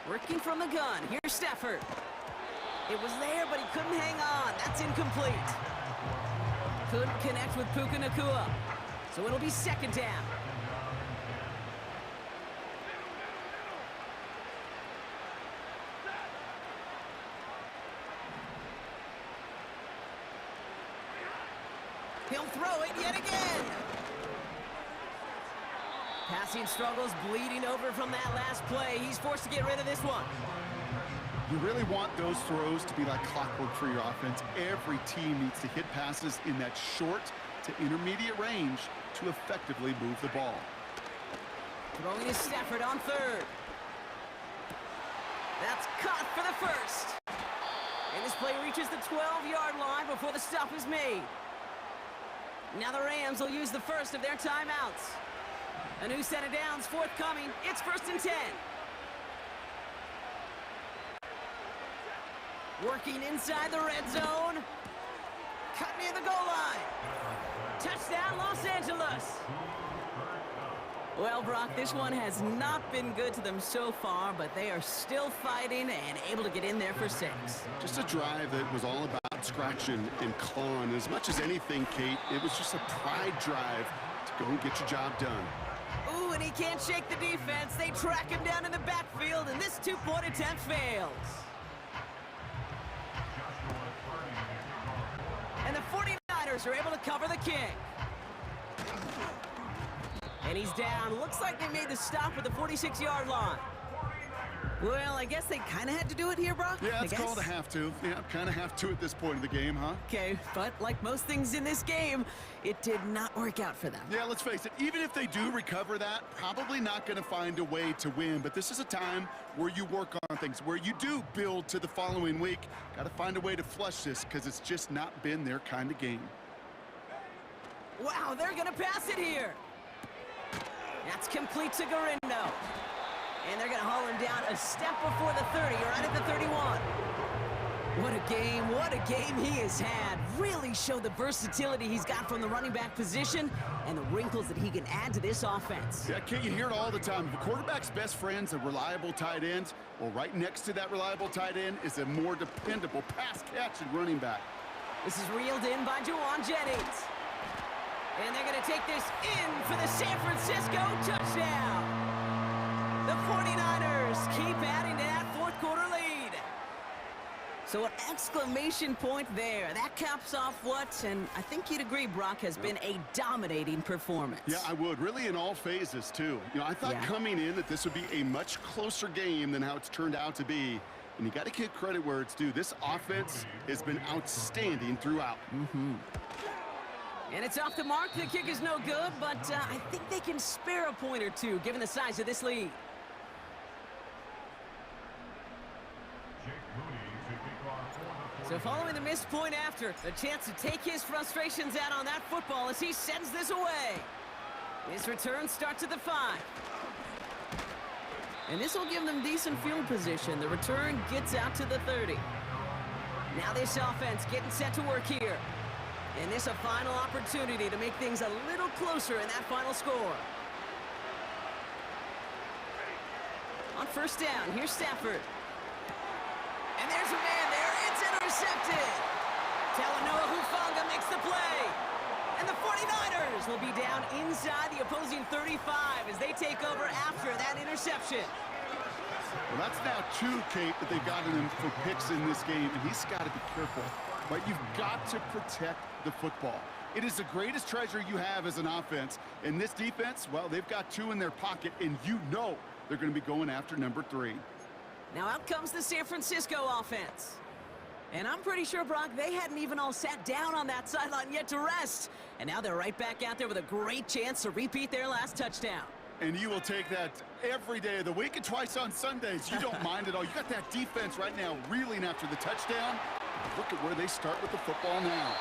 Working from the gun. Here's Stafford. It was there, but he couldn't hang on. That's incomplete. Couldn't connect with Puka Nakua. So it'll be 2nd down. He'll throw it yet again. Passing struggles bleeding over from that last play. He's forced to get rid of this one. You really want those throws to be like clockwork for your offense. Every team needs to hit passes in that short to intermediate range to effectively move the ball. Throwing to Stafford on third. That's caught for the first. And this play reaches the 12-yard line before the stop is made. Now the Rams will use the first of their timeouts. A new set of downs forthcoming. It's 1st and 10. Working inside the red zone. Cut near the goal line. Touchdown, Los Angeles. Well, Brock, this one has not been good to them so far, but they are still fighting and able to get in there for 6. Just a drive that was all about scratching and clawing. As much as anything, Kate, it was just a pride drive to go and get your job done. Ooh, and he can't shake the defense. They track him down in the backfield, and this two-point attempt fails. And the 49ers are able to cover the kick. And he's down. Looks like they made the stop at the 46-yard line. Well, I guess they kind of had to do it here, Brock. Yeah, it's called a have to. Yeah, kind of have to at this point of the game, huh? Okay, but like most things in this game, it did not work out for them. Yeah, let's face it. Even if they do recover that, probably not going to find a way to win. But this is a time where you work on things, where you do build to the following week. Got to find a way to flush this because it's just not been their kind of game. Wow, they're going to pass it here. That's complete to Garindo. And they're going to haul him down a step before the 30, right at the 31. What a game he has had. Really showed the versatility he's got from the running back position and the wrinkles that he can add to this offense. Yeah, Kate, you hear it all the time. The quarterback's best friend's a reliable tight end. Well, right next to that reliable tight end is a more dependable pass-catching running back. This is reeled in by Juwan Jennings. And they're going to take this in for the San Francisco touchdown. The 49ers keep adding to that fourth-quarter lead. So an exclamation point there. That caps off what, and I think you'd agree, Brock, has been a dominating performance. Yeah, I would. Really in all phases, too. You know, I thought coming in that this would be a much closer game than how it's turned out to be. And you got to give credit where it's due. This offense has been outstanding throughout. And it's off the mark. The kick is no good, but I think they can spare a point or two, given the size of this lead. So following the missed point after, a chance to take his frustrations out on that football as he sends this away. His return starts at the 5. And this will give them decent field position. The return gets out to the 30. Now this offense getting set to work here. And this a final opportunity to make things a little closer in that final score. On first down, here's Stafford. And there's a man there. It's intercepted. Talanoa Hufanga makes the play. And the 49ers will be down inside the opposing 35 as they take over after that interception. Well, that's now 2, Kate, that they've gotten him for picks in this game, and he's got to be careful. Right? You've got to protect the football. It is the greatest treasure you have as an offense. And this defense, well, they've got 2 in their pocket, and you know they're going to be going after number 3. Now out comes the San Francisco offense. And I'm pretty sure, Brock, they hadn't even all sat down on that sideline yet to rest. And now they're right back out there with a great chance to repeat their last touchdown. And you will take that every day of the week and twice on Sundays. You don't mind at all. You got that defense right now reeling after the touchdown. Look at where they start with the football now.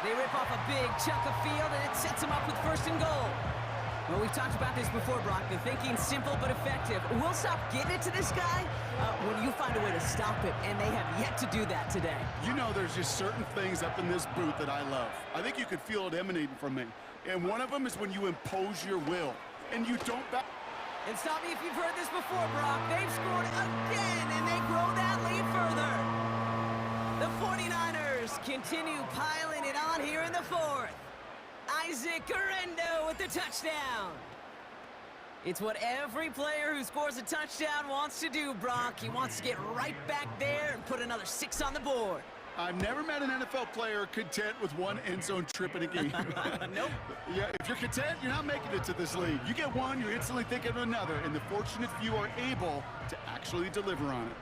They rip off a big chunk of field, and it sets them up with 1st and goal. Well, we've talked about this before, Brock. The thinking's simple but effective. We'll stop getting it to this guy when you find a way to stop him, and they have yet to do that today. You know, there's just certain things up in this booth that I love. I think you could feel it emanating from me. And one of them is when you impose your will, and you don't back. And stop me if you've heard this before, Brock. They've scored again, and they grow that lead further. The 49ers continue piling it on here in the 4th. Isaac Garindo with the touchdown. It's what every player who scores a touchdown wants to do, Brock. He wants to get right back there and put another 6 on the board. I've never met an NFL player content with one end zone trip in a game. Nope. Yeah, if you're content, you're not making it to this league. You get one, you're instantly thinking of another, and the fortunate few are able to actually deliver on it.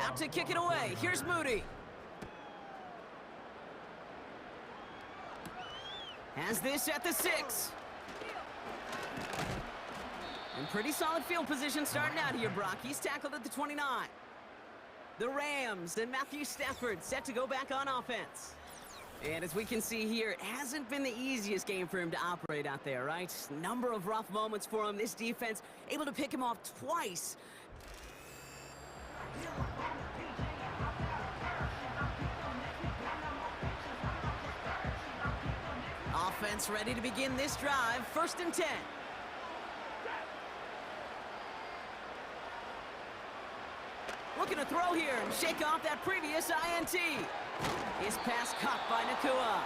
Out to kick it away. Here's Moody. Has this at the 6. And pretty solid field position starting out here, Brock. He's tackled at the 29. The Rams and Matthew Stafford set to go back on offense. And as we can see here, it hasn't been the easiest game for him to operate out there, right? Number of rough moments for him. This defense able to pick him off twice. Offense ready to begin this drive. 1st and 10. Looking to throw here and shake off that previous INT. His pass caught by Nakua.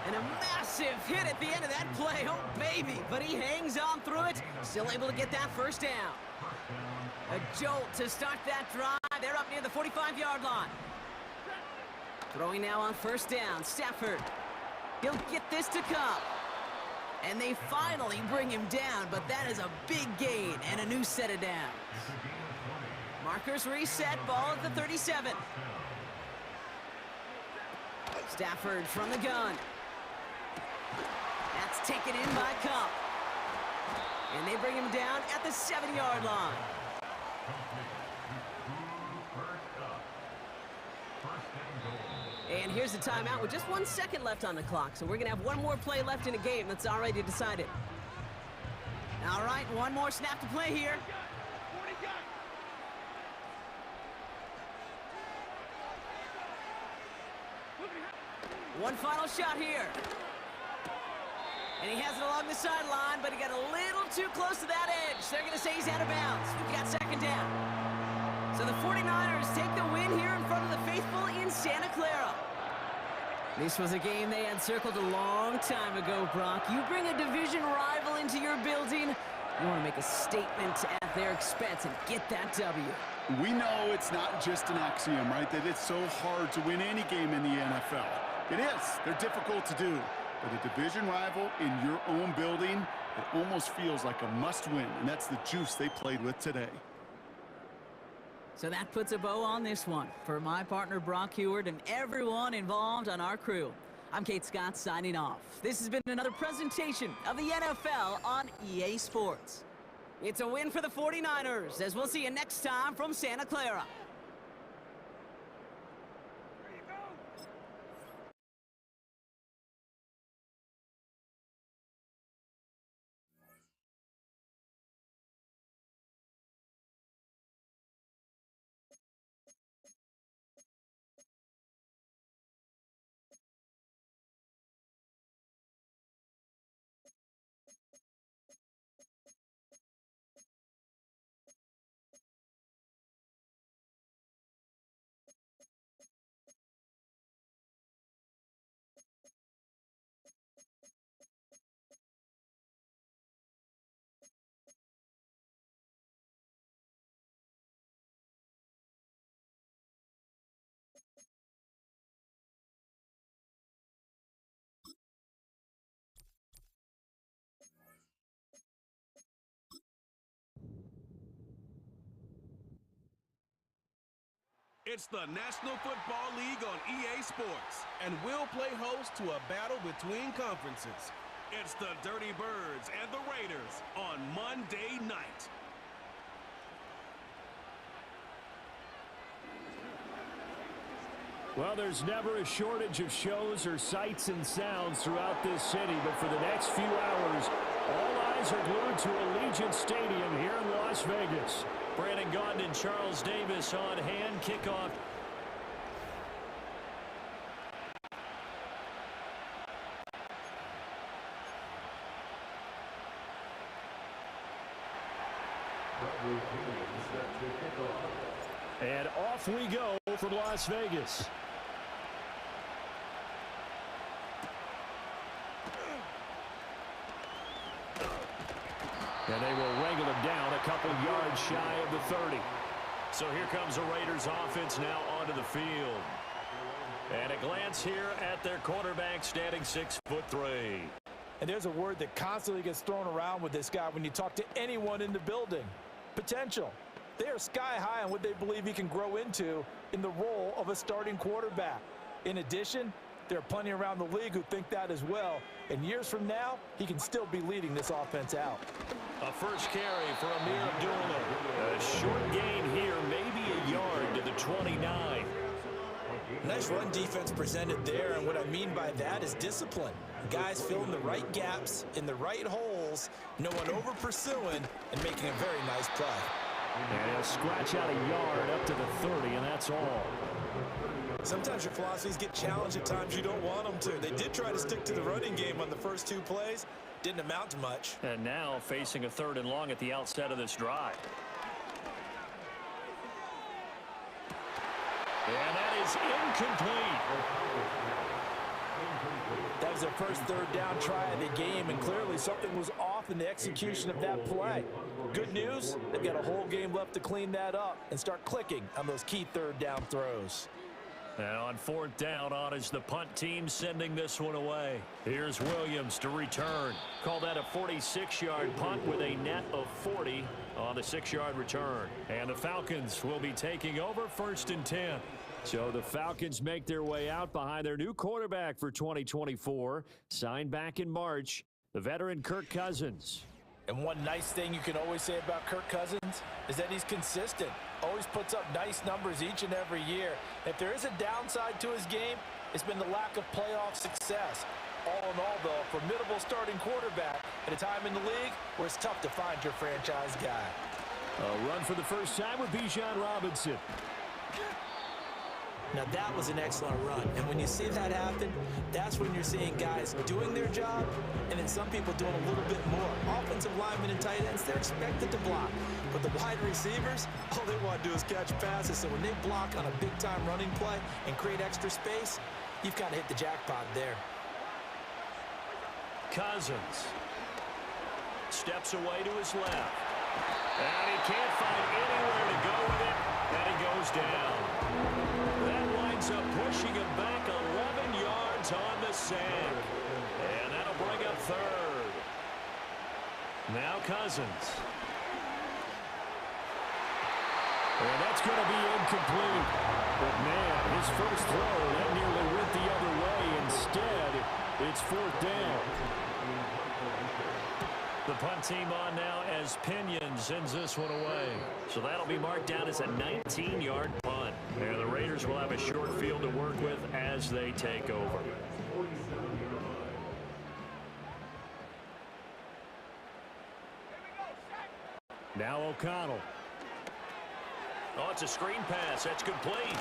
And a massive hit at the end of that play. Oh, baby. But he hangs on through it. Still able to get that 1st down. A jolt to start that drive. They're up near the 45-yard line. Throwing now on 1st down. Stafford. He'll get this to Cup. And they finally bring him down, but that is a big gain and a new set of downs. Markers reset, ball at the 37. Stafford from the gun. That's taken in by Cup. And they bring him down at the 7-yard line. And here's the timeout with just 1 second left on the clock. So we're going to have one more play left in a game that's already decided. All right, one more snap to play here. One final shot here. And he has it along the sideline, but he got a little too close to that edge. They're going to say he's out of bounds. We've got 2nd down. So the 49ers take the win here in front of the faithful in Santa Clara. This was a game they had circled a long time ago, Brock. You bring a division rival into your building, you want to make a statement at their expense and get that W. We know it's not just an axiom, right, that it's so hard to win any game in the NFL. It is. They're difficult to do. But a division rival in your own building, it almost feels like a must-win, and that's the juice they played with today. So that puts a bow on this one. For my partner, Brock Heward, and everyone involved on our crew, I'm Kate Scott signing off. This has been another presentation of the NFL on EA Sports. It's a win for the 49ers, as we'll see you next time from Santa Clara. It's the National Football League on EA Sports, and we'll play host to a battle between conferences. It's the Dirty Birds and the Raiders on Monday night. Well, there's never a shortage of shows or sights and sounds throughout this city, but for the next few hours, all eyes are glued to Allegiant Stadium here in Las Vegas. Brandon Gaudin and Charles Davis on hand. Kickoff. And off we go from Las Vegas. And they will wrangle him down a couple yards shy of the 30. So here comes the Raiders offense now onto the field. And a glance here at their quarterback standing 6'3". And there's a word that constantly gets thrown around with this guy when you talk to anyone in the building. Potential. They are sky high on what they believe he can grow into in the role of a starting quarterback. In addition, there are plenty around the league who think that as well. And years from now, he can still be leading this offense out. A first carry for Amir Abdullah. A short gain here, maybe a yard to the 29. Nice run defense presented there, and what I mean by that is discipline. Guys filling the right gaps in the right holes, no one over pursuing, and making a very nice play. And he'll scratch out a yard up to the 30, and that's all. Sometimes your philosophies get challenged at times you don't want them to. They did try to stick to the running game on the first 2 plays. Didn't amount to much. And now facing a 3rd and long at the outset of this drive. And that is incomplete. That was their first 3rd down try of the game, and clearly something was off in the execution of that play. Good news, they've got a whole game left to clean that up and start clicking on those key 3rd down throws. And on 4th down, on is the punt team sending this one away. Here's Williams to return. Call that a 46-yard punt with a net of 40 on the 6-yard return. And the Falcons will be taking over 1st and 10. So the Falcons make their way out behind their new quarterback for 2024, signed back in March, the veteran Kirk Cousins. And one nice thing you can always say about Kirk Cousins is that he's consistent. Always puts up nice numbers each and every year. If there is a downside to his game, it's been the lack of playoff success. All in all, though, a formidable starting quarterback at a time in the league where it's tough to find your franchise guy. A run for the first time with Bijan Robinson. Now that was an excellent run, and when you see that happen, that's when you're seeing guys doing their job, and then some people doing a little bit more. Offensive linemen and tight ends, they're expected to block, but the wide receivers, all they want to do is catch passes, so when they block on a big-time running play and create extra space, you've kind of hit the jackpot there. Cousins steps away to his left, and he can't find anywhere to go with it, and he goes down. That winds up pushing him back 11 yards on the sack. And that'll bring up 3rd. Now Cousins. And that's going to be incomplete. But, man, his first throw, that nearly went the other way. Instead, it's 4th down. The punt team on now as Pinion sends this one away. So that'll be marked down as a 19-yard punt. And the Raiders will have a short field to work with as they take over. Now O'Connell. Oh, it's a screen pass. That's complete.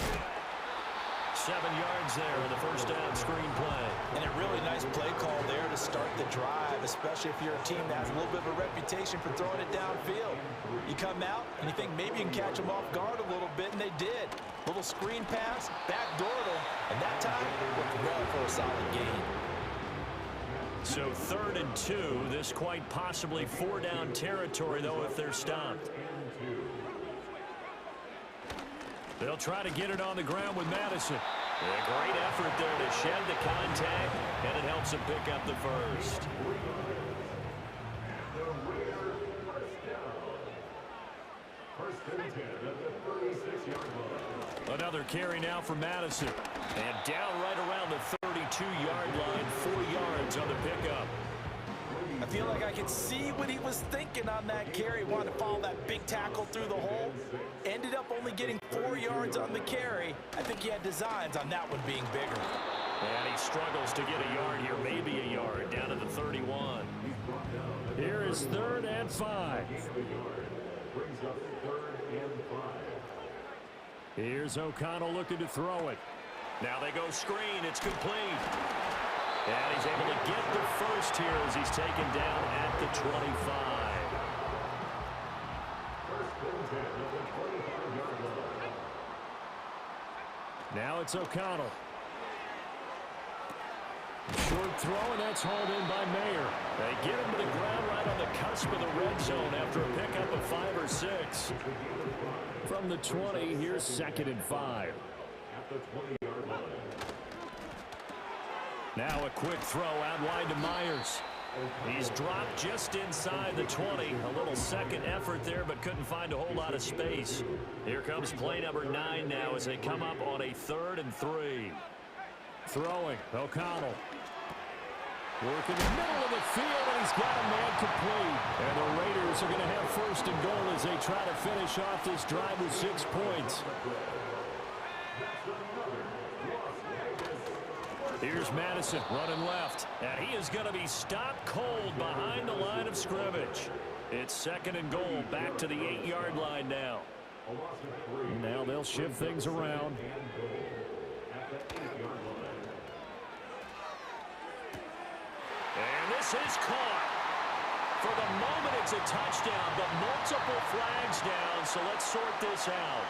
7 yards there in the first down screen play. And a really nice play call there to start the drive, especially if you're a team that has a little bit of a reputation for throwing it downfield. You come out and you think maybe you can catch them off guard a little bit, and they did. Little screen pass, backdoored them, and that time looked well for a solid gain. So 3rd and 2, this quite possibly 4-down territory, though, if they're stopped. They'll try to get it on the ground with Madison. A great effort there to shed the contact, and it helps him pick up the first. Another carry now for Madison. And down right around the 32-yard line, 4 yards on the pickup. I feel like I can see what he was thinking on that carry. Wanted to follow that big tackle through the hole. Ended up only getting 4 yards on the carry. I think he had designs on that one being bigger. And he struggles to get a yard here, maybe a yard, down to the 31. Here is 3rd and 5. Here's O'Connell looking to throw it. Now they go screen. It's complete. And he's able to get the first here as he's taken down at the 25. Now it's O'Connell. Short Short throw, and that's hauled in by Mayer. They get him to the ground right on the cusp of the red zone after a pickup of 5 or 6. From the 20, here's 2nd and 5. Now a quick throw out wide to Myers. He's dropped just inside the 20. A little second effort there, but couldn't find a whole lot of space. Here comes play number 9 now as they come up on a 3rd and 3. Throwing, O'Connell. Work in the middle of the field, and he's got a man complete. And the Raiders are going to have 1st and goal as they try to finish off this drive with 6 points. Here's Madison running left, and he is going to be stopped cold behind the line of scrimmage. It's 2nd and goal, back to the 8-yard line now. Now they'll shift things around. And this is caught. For the moment, it's a touchdown, but multiple flags down, so let's sort this out.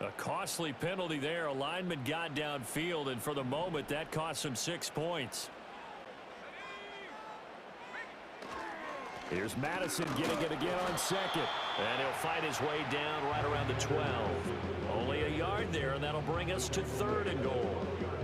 A costly penalty there. A lineman got downfield, and for the moment, that cost him 6 points. Here's Madison getting it again on 2nd. And he'll fight his way down right around the 12. Only a yard there, and that'll bring us to 3rd and goal.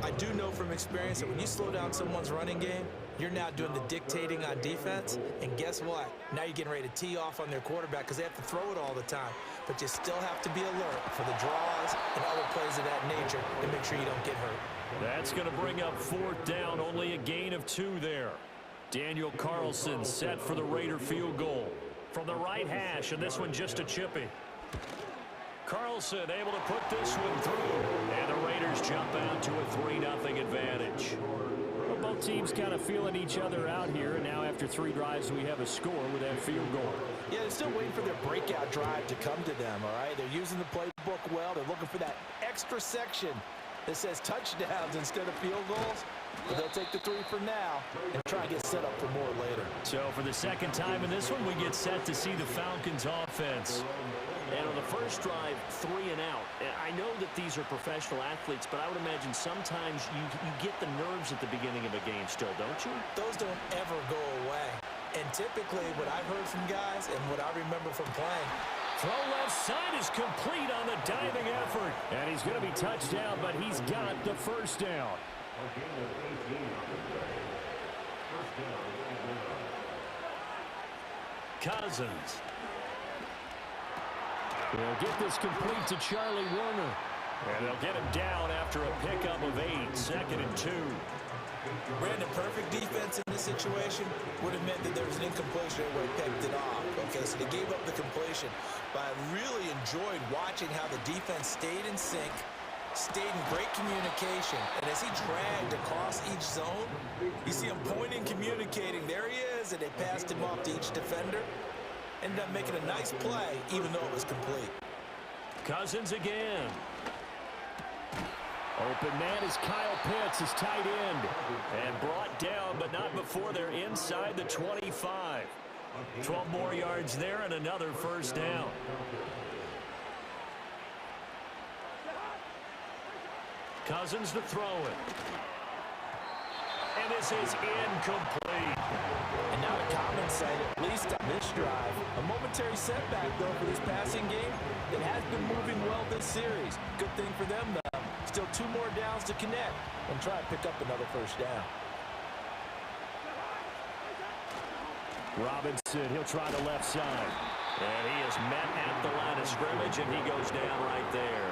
I do know from experience that when you slow down someone's running game, you're now doing the dictating on defense. And guess what? Now you're getting ready to tee off on their quarterback because they have to throw it all the time. But you still have to be alert for the draws and other plays of that nature to make sure you don't get hurt. That's going to bring up 4th down. Only a gain of 2 there. Daniel Carlson set for the Raider field goal. From the right hash, and this one just a chippy. Carlson able to put this one through. And the Raiders jump out to a 3-0 advantage. Well, both teams kind of feeling each other out here. And now after 3 drives, we have a score with that field goal. Yeah, they're still waiting for their breakout drive to come to them, all right? They're using the playbook well. They're looking for that extra section that says touchdowns instead of field goals. But they'll take the 3 for now and try and get set up for more later. So for the 2nd time in this one, we get set to see the Falcons offense. And on the first drive, 3 and out. And I know that these are professional athletes, but I would imagine sometimes you get the nerves at the beginning of a game still, don't you? Those don't ever go away. And typically what I've heard from guys and what I remember from playing, throw left side is complete on the diving effort. And he's going to be touched down, but he's got the 1st down. Cousins. They'll get this complete to Charlie Warner. And they'll get him down after a pickup of 8, 2nd and 2. Brandon, perfect defense in this situation would have meant that there was an incompletion where he picked it off. Okay, so they gave up the completion. But I really enjoyed watching how the defense stayed in sync, stayed in great communication. And as he dragged across each zone, you see him pointing, communicating. There he is, and they passed him off to each defender. Ended up making a nice play, even though it was complete. Cousins again. Open man is Kyle Pitts, his tight end. And brought down, but not before they're inside the 25. 12 more yards there and another 1st down. Cousins to throw it. And this is incomplete. And now to compensate, at least on this drive. A momentary setback, though, for this passing game. It has been moving well this series. Good thing for them, though. Still 2 more downs to connect and try to pick up another 1st down. Robinson, he'll try the left side. And he is met at the line of scrimmage, and he goes down right there.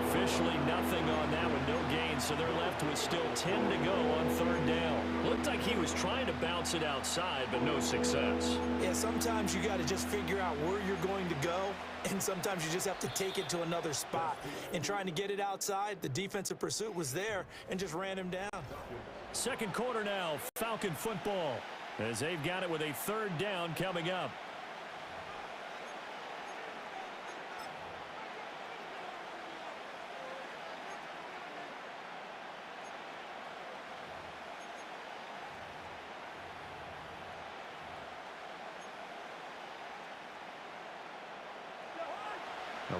Officially nothing on that one, no gain, so they're left with still 10 to go on 3rd down. Looked like he was trying to bounce it outside, but no success. Yeah, sometimes you got to just figure out where you're going to go, and sometimes you just have to take it to another spot. And trying to get it outside, the defensive pursuit was there and just ran him down. 2nd quarter now, Falcon football, as they've got it with a 3rd down coming up.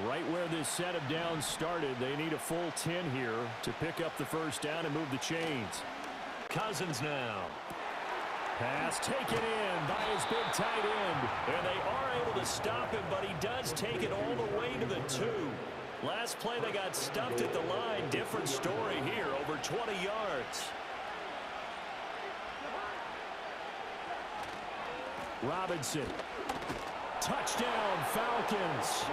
Right where this set of downs started, they need a full 10 here to pick up the first down and move the chains. Cousins now. Pass taken in by his big tight end. And they are able to stop him, but he does take it all the way to the 2. Last play they got stuffed at the line. Different story here, over 20 yards. Robinson. Touchdown, Falcons.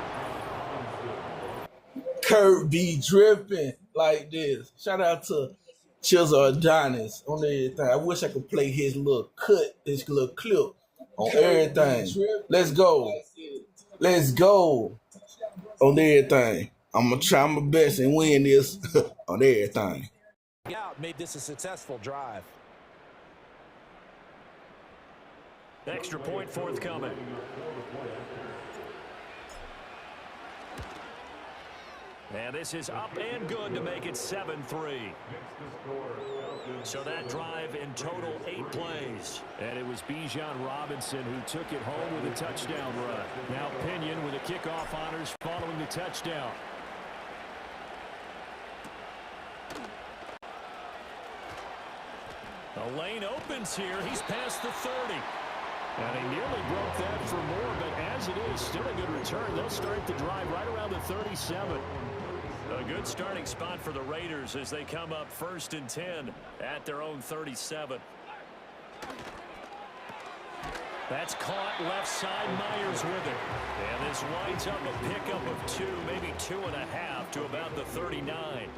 Kurt be dripping like this. Shout out to Chisel Adonis on everything. I wish I could play his little cut, his little clip on everything. Let's go. Let's go on everything. I'm going to try my best and win this on everything. Out made this a successful drive. Extra point forthcoming. And this is up and good to make it 7-3. So that drive in total 8 plays. And it was Bijan Robinson who took it home with a touchdown run. Now Pinion with the kickoff honors following the touchdown. The lane opens here. He's past the 30. And he nearly broke that for more, but as it is, still a good return. They'll start the drive right around the 37. A good starting spot for the Raiders as they come up 1st and 10 at their own 37. That's caught left side. Myers with it. And this winds up a pickup of 2, maybe 2.5 to about the 39.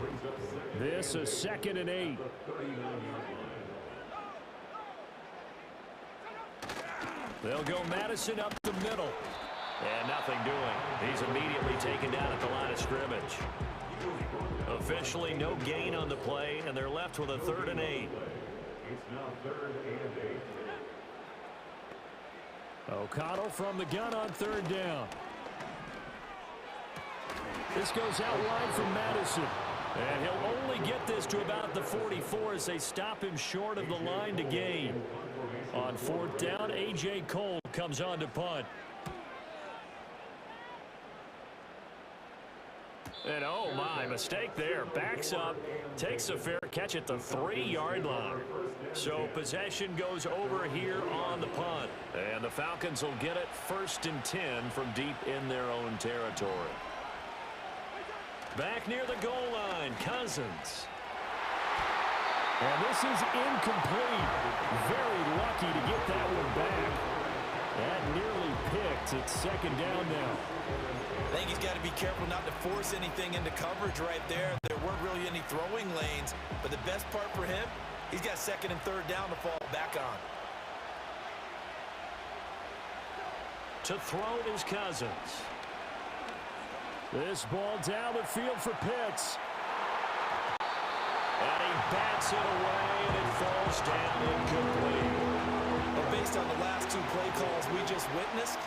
This is 2nd and 8. They'll go Madison up the middle. And nothing doing. He's immediately taken down at the line of scrimmage. Officially no gain on the play, and they're left with a 3rd and 8. O'Connell from the gun on 3rd down. This goes out wide from Madison. And he'll only get this to about the 44 as they stop him short of the line to gain. On 4th down, A.J. Cole comes on to punt. And oh my, mistake there. Backs up, takes a fair catch at the 3-yard line. So possession goes over here on the punt. And the Falcons will get it 1st and 10 from deep in their own territory. Back near the goal line, Cousins. And this is incomplete. Very lucky to get that one back. That nearly picked. It's 2nd down now. I think he's got to be careful not to force anything into coverage right there. There weren't really any throwing lanes, but the best part for him, he's got 2nd and 3rd down to fall back on. To throw is Cousins. This ball down the field for Pitts. And he bats it away, and it falls down incomplete. But based on the last 2 play calls we just witnessed,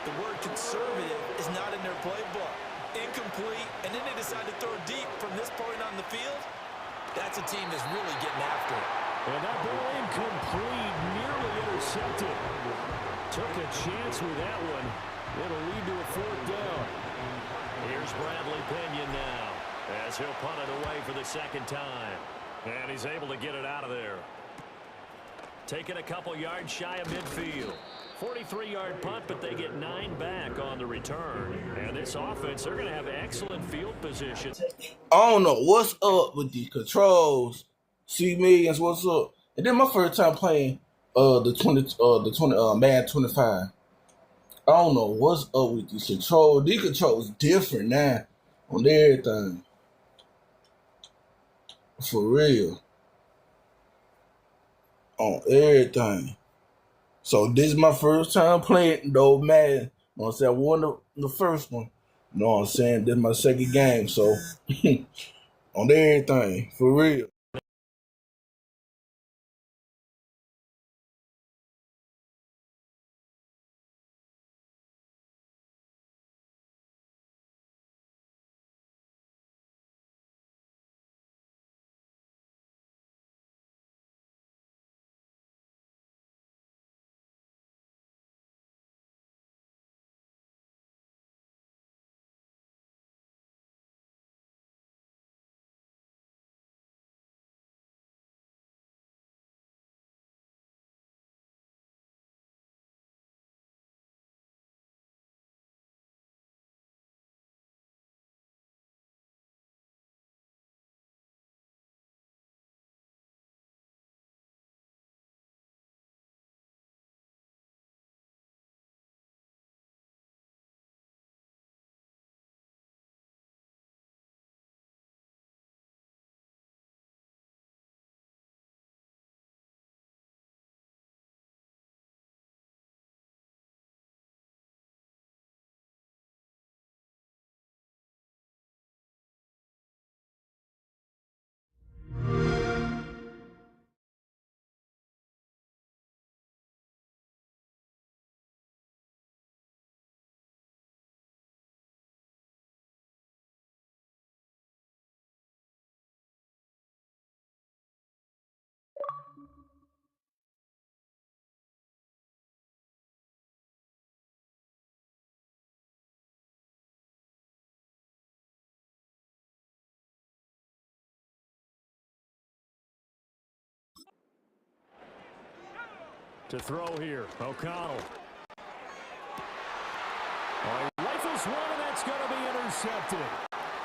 the word conservative is not in their playbook. Incomplete, and then they decide to throw deep from this point on the field. That's a team that's really getting after it. And that ball incomplete, nearly intercepted. Took a chance with that one. It'll lead to a 4th down. Here's Bradley Pinion now, as he'll punt it away for the 2nd time. And he's able to get it out of there. Taking a couple yards shy of midfield. 43-yard punt, but they get 9 back on the return. And this offense, they're going to have excellent field position. I don't know what's up with these controls. C-Millions, what's up? And then my first time playing Madden 25. I don't know what's up with these controls. These controls different now on everything. For real. On everything. So this is my first time playing though Madden. You know what I'm saying? I won the first one. You know what I'm saying? This is my 2nd game. So on everything. For real. To throw here, O'Connell. Oh, he rifles one, and that's going to be intercepted.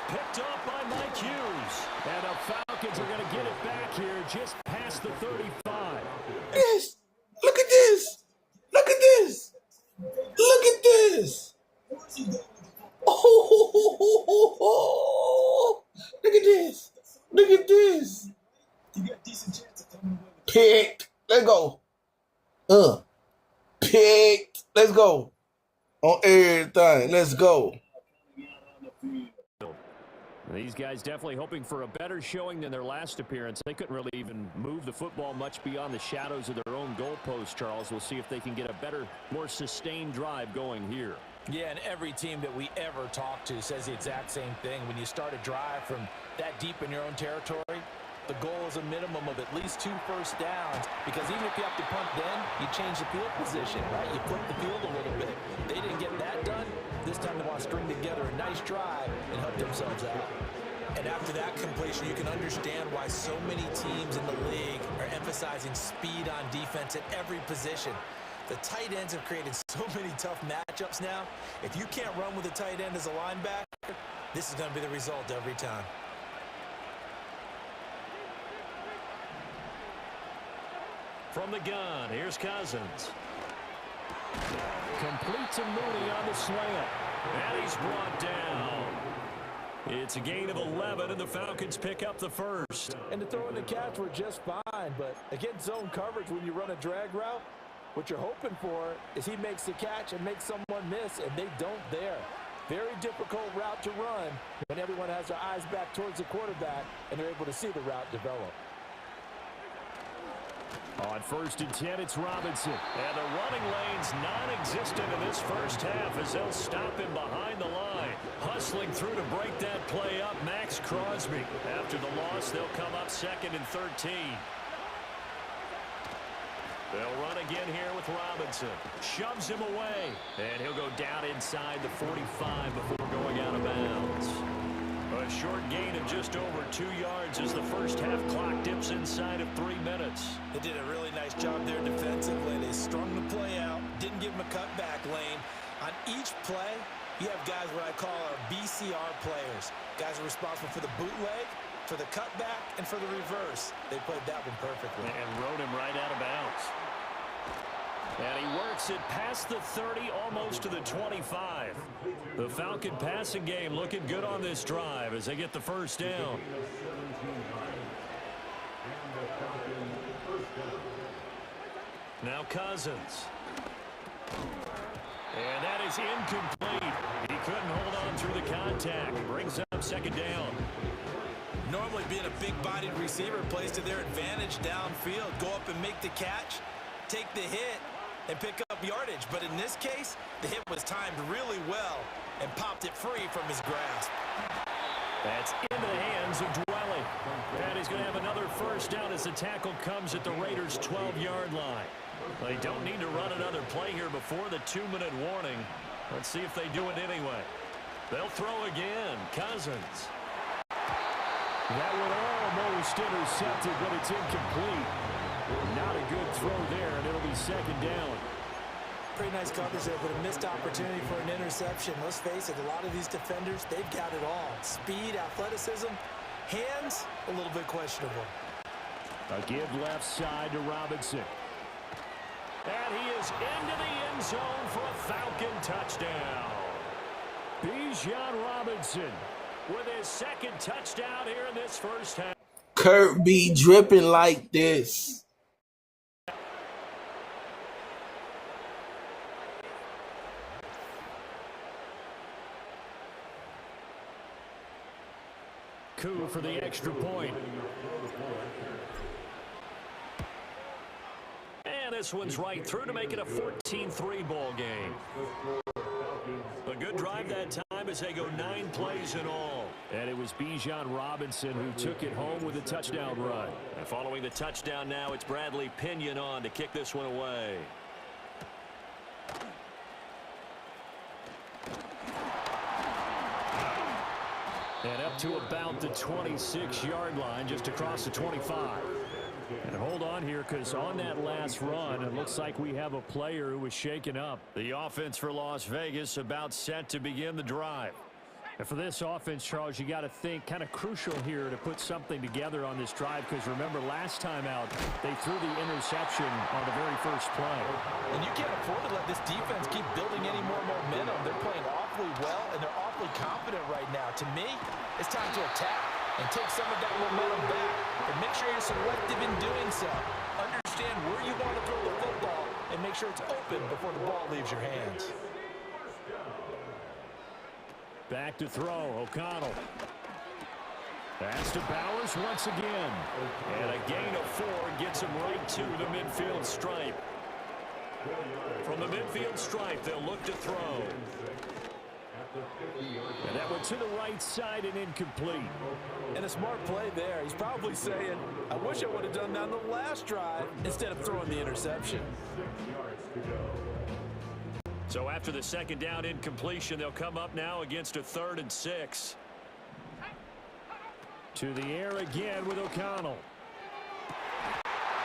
Picked up by Mike Hughes. And the Falcons are going to get it back here just past the 35. Yes. Look at this. Look at this. Look at this. Oh, look at this. Look at this. Picked. Let's go. Picked. Let's go. On everything. Let's go. These guys definitely hoping for a better showing than their last appearance. They couldn't really even move the football much beyond the shadows of their own goalpost, Charles. We'll see if they can get a better, more sustained drive going here. Yeah, and every team that we ever talk to says the exact same thing. When you start a drive from that deep in your own territory, the goal is a minimum of at least 2 first downs, because even if you have to punt then, you change the field position, right? You flip the field a little bit. They didn't get that done. This time they want to string together a nice drive and help themselves out. And after that completion, you can understand why so many teams in the league are emphasizing speed on defense at every position. The tight ends have created so many tough matchups now. If you can't run with a tight end as a linebacker, this is going to be the result every time. From the gun, here's Cousins. Complete to Mooney on the slant. And he's brought down. It's a gain of 11, and the Falcons pick up the first. And the throw and the catch were just fine, but against zone coverage, when you run a drag route, what you're hoping for is he makes the catch and makes someone miss, and they don't there. Very difficult route to run when everyone has their eyes back towards the quarterback and they're able to see the route develop. On 1st and 10, it's Robinson. And the running lane's non-existent in this first half as they'll stop him behind the line. Hustling through to break that play up, Max Crosby. After the loss, they'll come up 2nd and 13. They'll run again here with Robinson. Shoves him away. And he'll go down inside the 45 before going out of bounds. A short gain of just over 2 yards as the first half clock dips inside of 3 minutes. They did a really nice job there defensively. They strung the play out, didn't give him a cutback lane. On each play, you have guys what I call our BCR players. Guys are responsible for the bootleg, for the cutback, and for the reverse. They played that one perfectly. And rode him right out of bounds. And he works it past the 30, almost to the 25. The Falcon passing game looking good on this drive as they get the first down. Now Cousins. And that is incomplete. He couldn't hold on through the contact. Brings up 2nd down. Normally being a big-bodied receiver plays to their advantage downfield. Go up and make the catch, take the hit, and pick up yardage. But in this case, the hit was timed really well and popped it free from his grasp. That's into the hands of Dwelly. And he's going to have another first down as the tackle comes at the Raiders' 12-yard line. They don't need to run another play here before the 2-minute warning. Let's see if they do it anyway. They'll throw again. Cousins. That one almost intercepted, but it's incomplete. Not a good throw there, and it'll be 2nd down. Pretty nice coverage there, but a missed opportunity for an interception. Let's face it, a lot of these defenders, they've got it all. Speed, athleticism, hands, a little bit questionable. A give left side to Robinson. And he is into the end zone for a Falcon touchdown. Bijan Robinson with his 2nd touchdown here in this first half. Kurt be dripping like this. Coup for the extra point. And this one's right through to make it a 14-3 ball game. A good drive that time as they go 9 plays in all. And it was Bijan Robinson who took it home with a touchdown run. And following the touchdown now, it's Bradley Pinion on to kick this one away. And up to about the 26-yard line, just across the 25. And hold on here, because on that last run, it looks like we have a player who was shaken up. The offense for Las Vegas about set to begin the drive. And for this offense, Charles, you got to think kind of crucial here to put something together on this drive, because remember last time out, they threw the interception on the very first play. And you can't afford to let this defense keep building any more momentum. They're playing awfully well, and they're awfully confident right now. To me, it's time to attack and take some of that momentum back. But make sure you're selective in doing so. Understand where you want to throw the football and make sure it's open before the ball leaves your hands. Back to throw, O'Connell. Pass to Bowers once again. And a gain of 4 gets him right to the midfield stripe. From the midfield stripe, they'll look to throw. And that went to the right side and incomplete. And a smart play there. He's probably saying, I wish I would have done that on the last drive instead of throwing the interception. So after the second down incompletion, they'll come up now against a 3rd and 6. To the air again with O'Connell.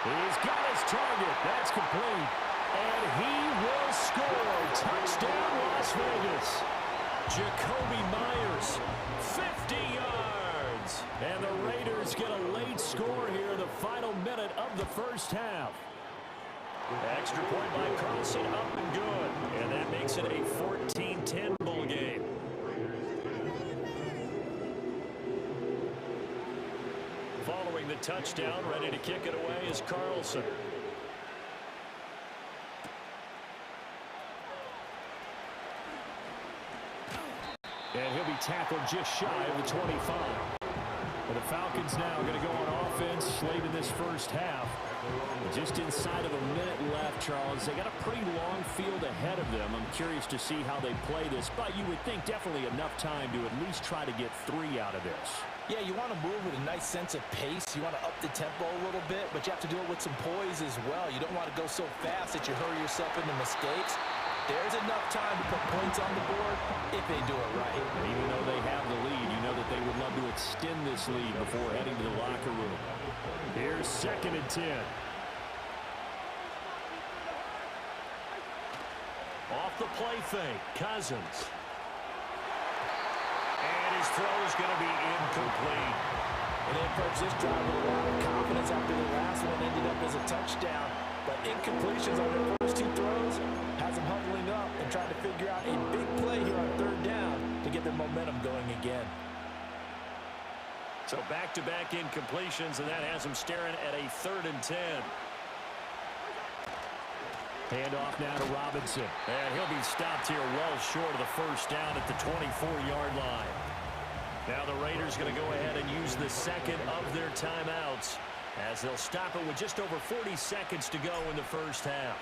He's got his target. That's complete. And he will score. Touchdown, Las Vegas. Jacoby Myers, 50 yards. And the Raiders get a late score here in the final minute of the first half. Extra point by Carlson, up and good. And that makes it a 14-10 ball game. Following the touchdown, ready to kick it away is Carlson. And he'll be tackled just shy of the 25. And the Falcons now going to go on offense late in this first half. Just inside of a minute left, Charles. They got a pretty long field ahead of them. I'm curious to see how they play this, but you would think definitely enough time to at least try to get 3 out of this. Yeah, you want to move with a nice sense of pace. You want to up the tempo a little bit, but you have to do it with some poise as well. You don't want to go so fast that you hurry yourself into mistakes. There's enough time to put points on the board if they do it right. Even though they have the lead, you know that they would love to extend this lead before heading to the locker room. Here's 2nd and 10. Off the play fake, Cousins. And his throw is going to be incomplete. And they approach this drive with a lot of confidence after the last one ended up as a touchdown. But incompletions on their first 2 throws has them huddling up and trying to figure out a big play here on 3rd down to get their momentum going again. So back-to-back incompletions, and that has them staring at a 3rd and 10. Handoff now to Robinson. And he'll be stopped here well short of the first down at the 24-yard line. Now the Raiders going to go ahead and use the second of their timeouts, as they'll stop it with just over 40 seconds to go in the first half.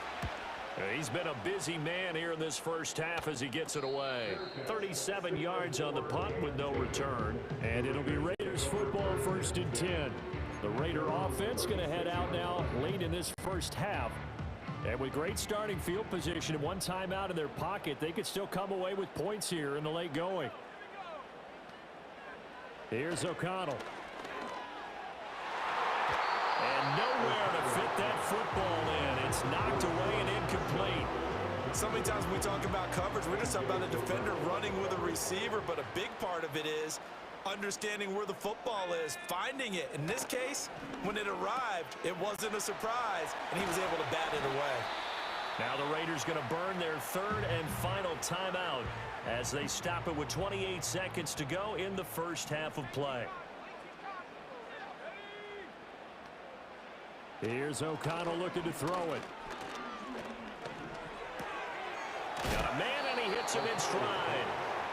He's been a busy man here in this first half as he gets it away. 37 yards on the punt with no return. And it'll be Raiders football, 1st and 10. The Raider offense going to head out now late in this first half. And with great starting field position and 1 timeout in their pocket, they could still come away with points here in the late going. Here's O'Connell. And nowhere to fit that football in. It's knocked away and incomplete. So many times when we talk about coverage, we're just talking about a defender running with a receiver, but a big part of it is understanding where the football is, finding it. In this case, when it arrived, it wasn't a surprise, and he was able to bat it away. Now the Raiders going to burn their 3rd and final timeout as they stop it with 28 seconds to go in the first half of play. Here's O'Connell looking to throw it. Got a man, and he hits him in stride.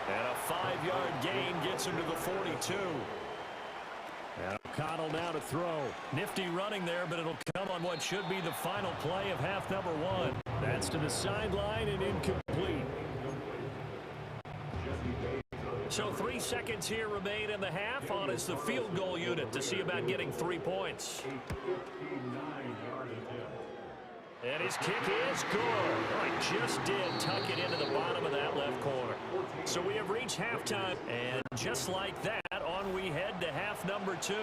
And a 5-yard gain gets him to the 42. And O'Connell now to throw. Nifty running there, but it'll come on what should be the final play of half number 1. That's to the sideline and incomplete. So 3 seconds here remain in the half. On is the field goal unit to see about getting 3 points. And his kick is good. He just did tuck it into the bottom of that left corner. So we have reached halftime, and just like that, on we head to half number 2.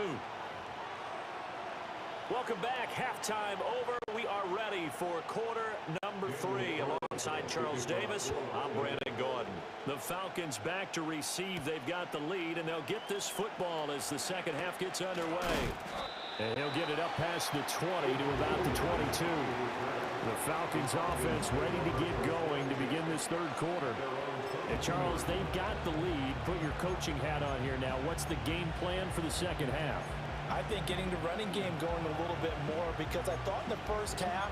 Welcome back. Halftime over. We are ready for quarter number 3. Alongside Charles Davis, I'm Brandon Gordon. The Falcons back to receive. They've got the lead, and they'll get this football as the second half gets underway. And he'll get it up past the 20 to about the 22. The Falcons offense ready to get going to begin this third quarter. And Charles, they've got the lead. Put your coaching hat on here now. What's the game plan for the second half? I think getting the running game going a little bit more, because I thought in the first half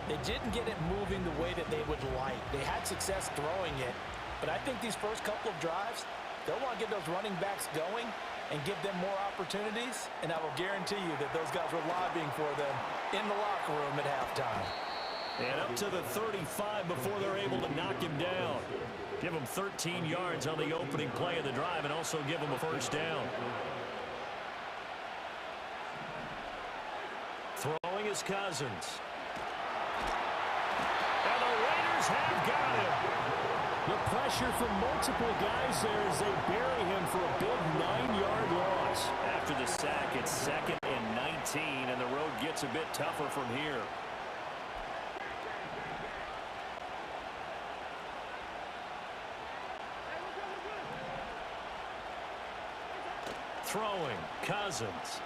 they didn't get it moving the way that they would like. They had success throwing it, but I think these first couple of drives, they'll want to get those running backs going and give them more opportunities, and I will guarantee you that those guys were lobbying for them in the locker room at halftime. And up to the 35 before they're able to knock him down. Give him 13 yards on the opening play of the drive and also give him a first down. Throwing is Cousins. And the Raiders have got him. The pressure from multiple guys there as they bury him for a big 9-yard loss. After the sack, it's 2nd and 19, and the road gets a bit tougher from here. Throwing, Cousins.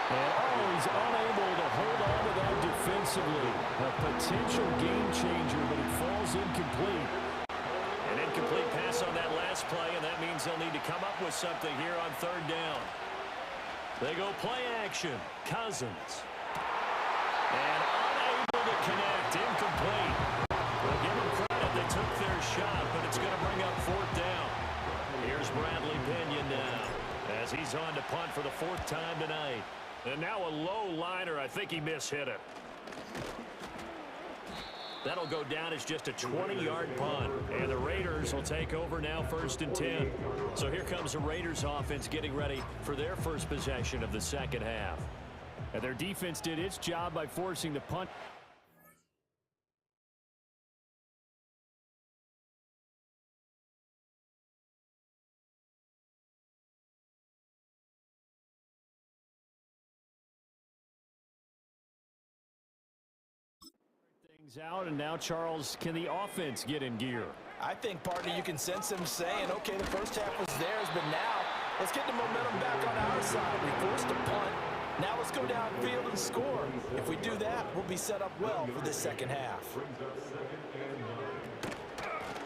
And he's unable to hold on to that defensively. A potential game changer, but it falls incomplete. An incomplete pass on that last play, and that means they'll need to come up with something here on third down. They go play action. Cousins. And unable to connect. Incomplete. Well, give them credit. They took their shot, but it's going to bring up fourth down. Here's Bradley Pinion now as he's on to punt for the 4th time tonight. And now a low liner. I think he mishit it. That'll go down as just a 20-yard punt. And the Raiders will take over now 1st and 10. So here comes the Raiders offense getting ready for their first possession of the second half. And their defense did its job by forcing the punt. Out, and now Charles, can the offense get in gear? I think, partner, you can sense them saying, okay, the first half was theirs, but now let's get the momentum back on our side. We forced a punt. Now let's go downfield and score. If we do that, we'll be set up well for this second half.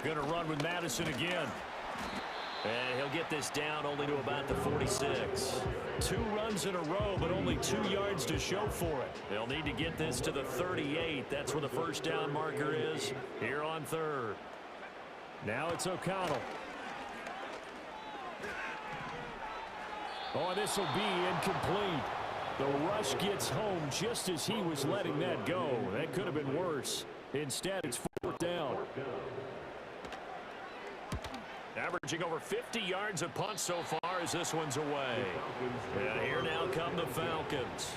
Going to run with Madison again. And he'll get this down only to about the 46. 2 runs in a row, but only 2 yards to show for it. They'll need to get this to the 38. That's where the first down marker is here on third. Now it's O'Connell. Oh, this will be incomplete. The rush gets home just as he was letting that go. That could have been worse. Instead, it's 4th down. Averaging over 50 yards a punt so far as this one's away. And here now come the Falcons.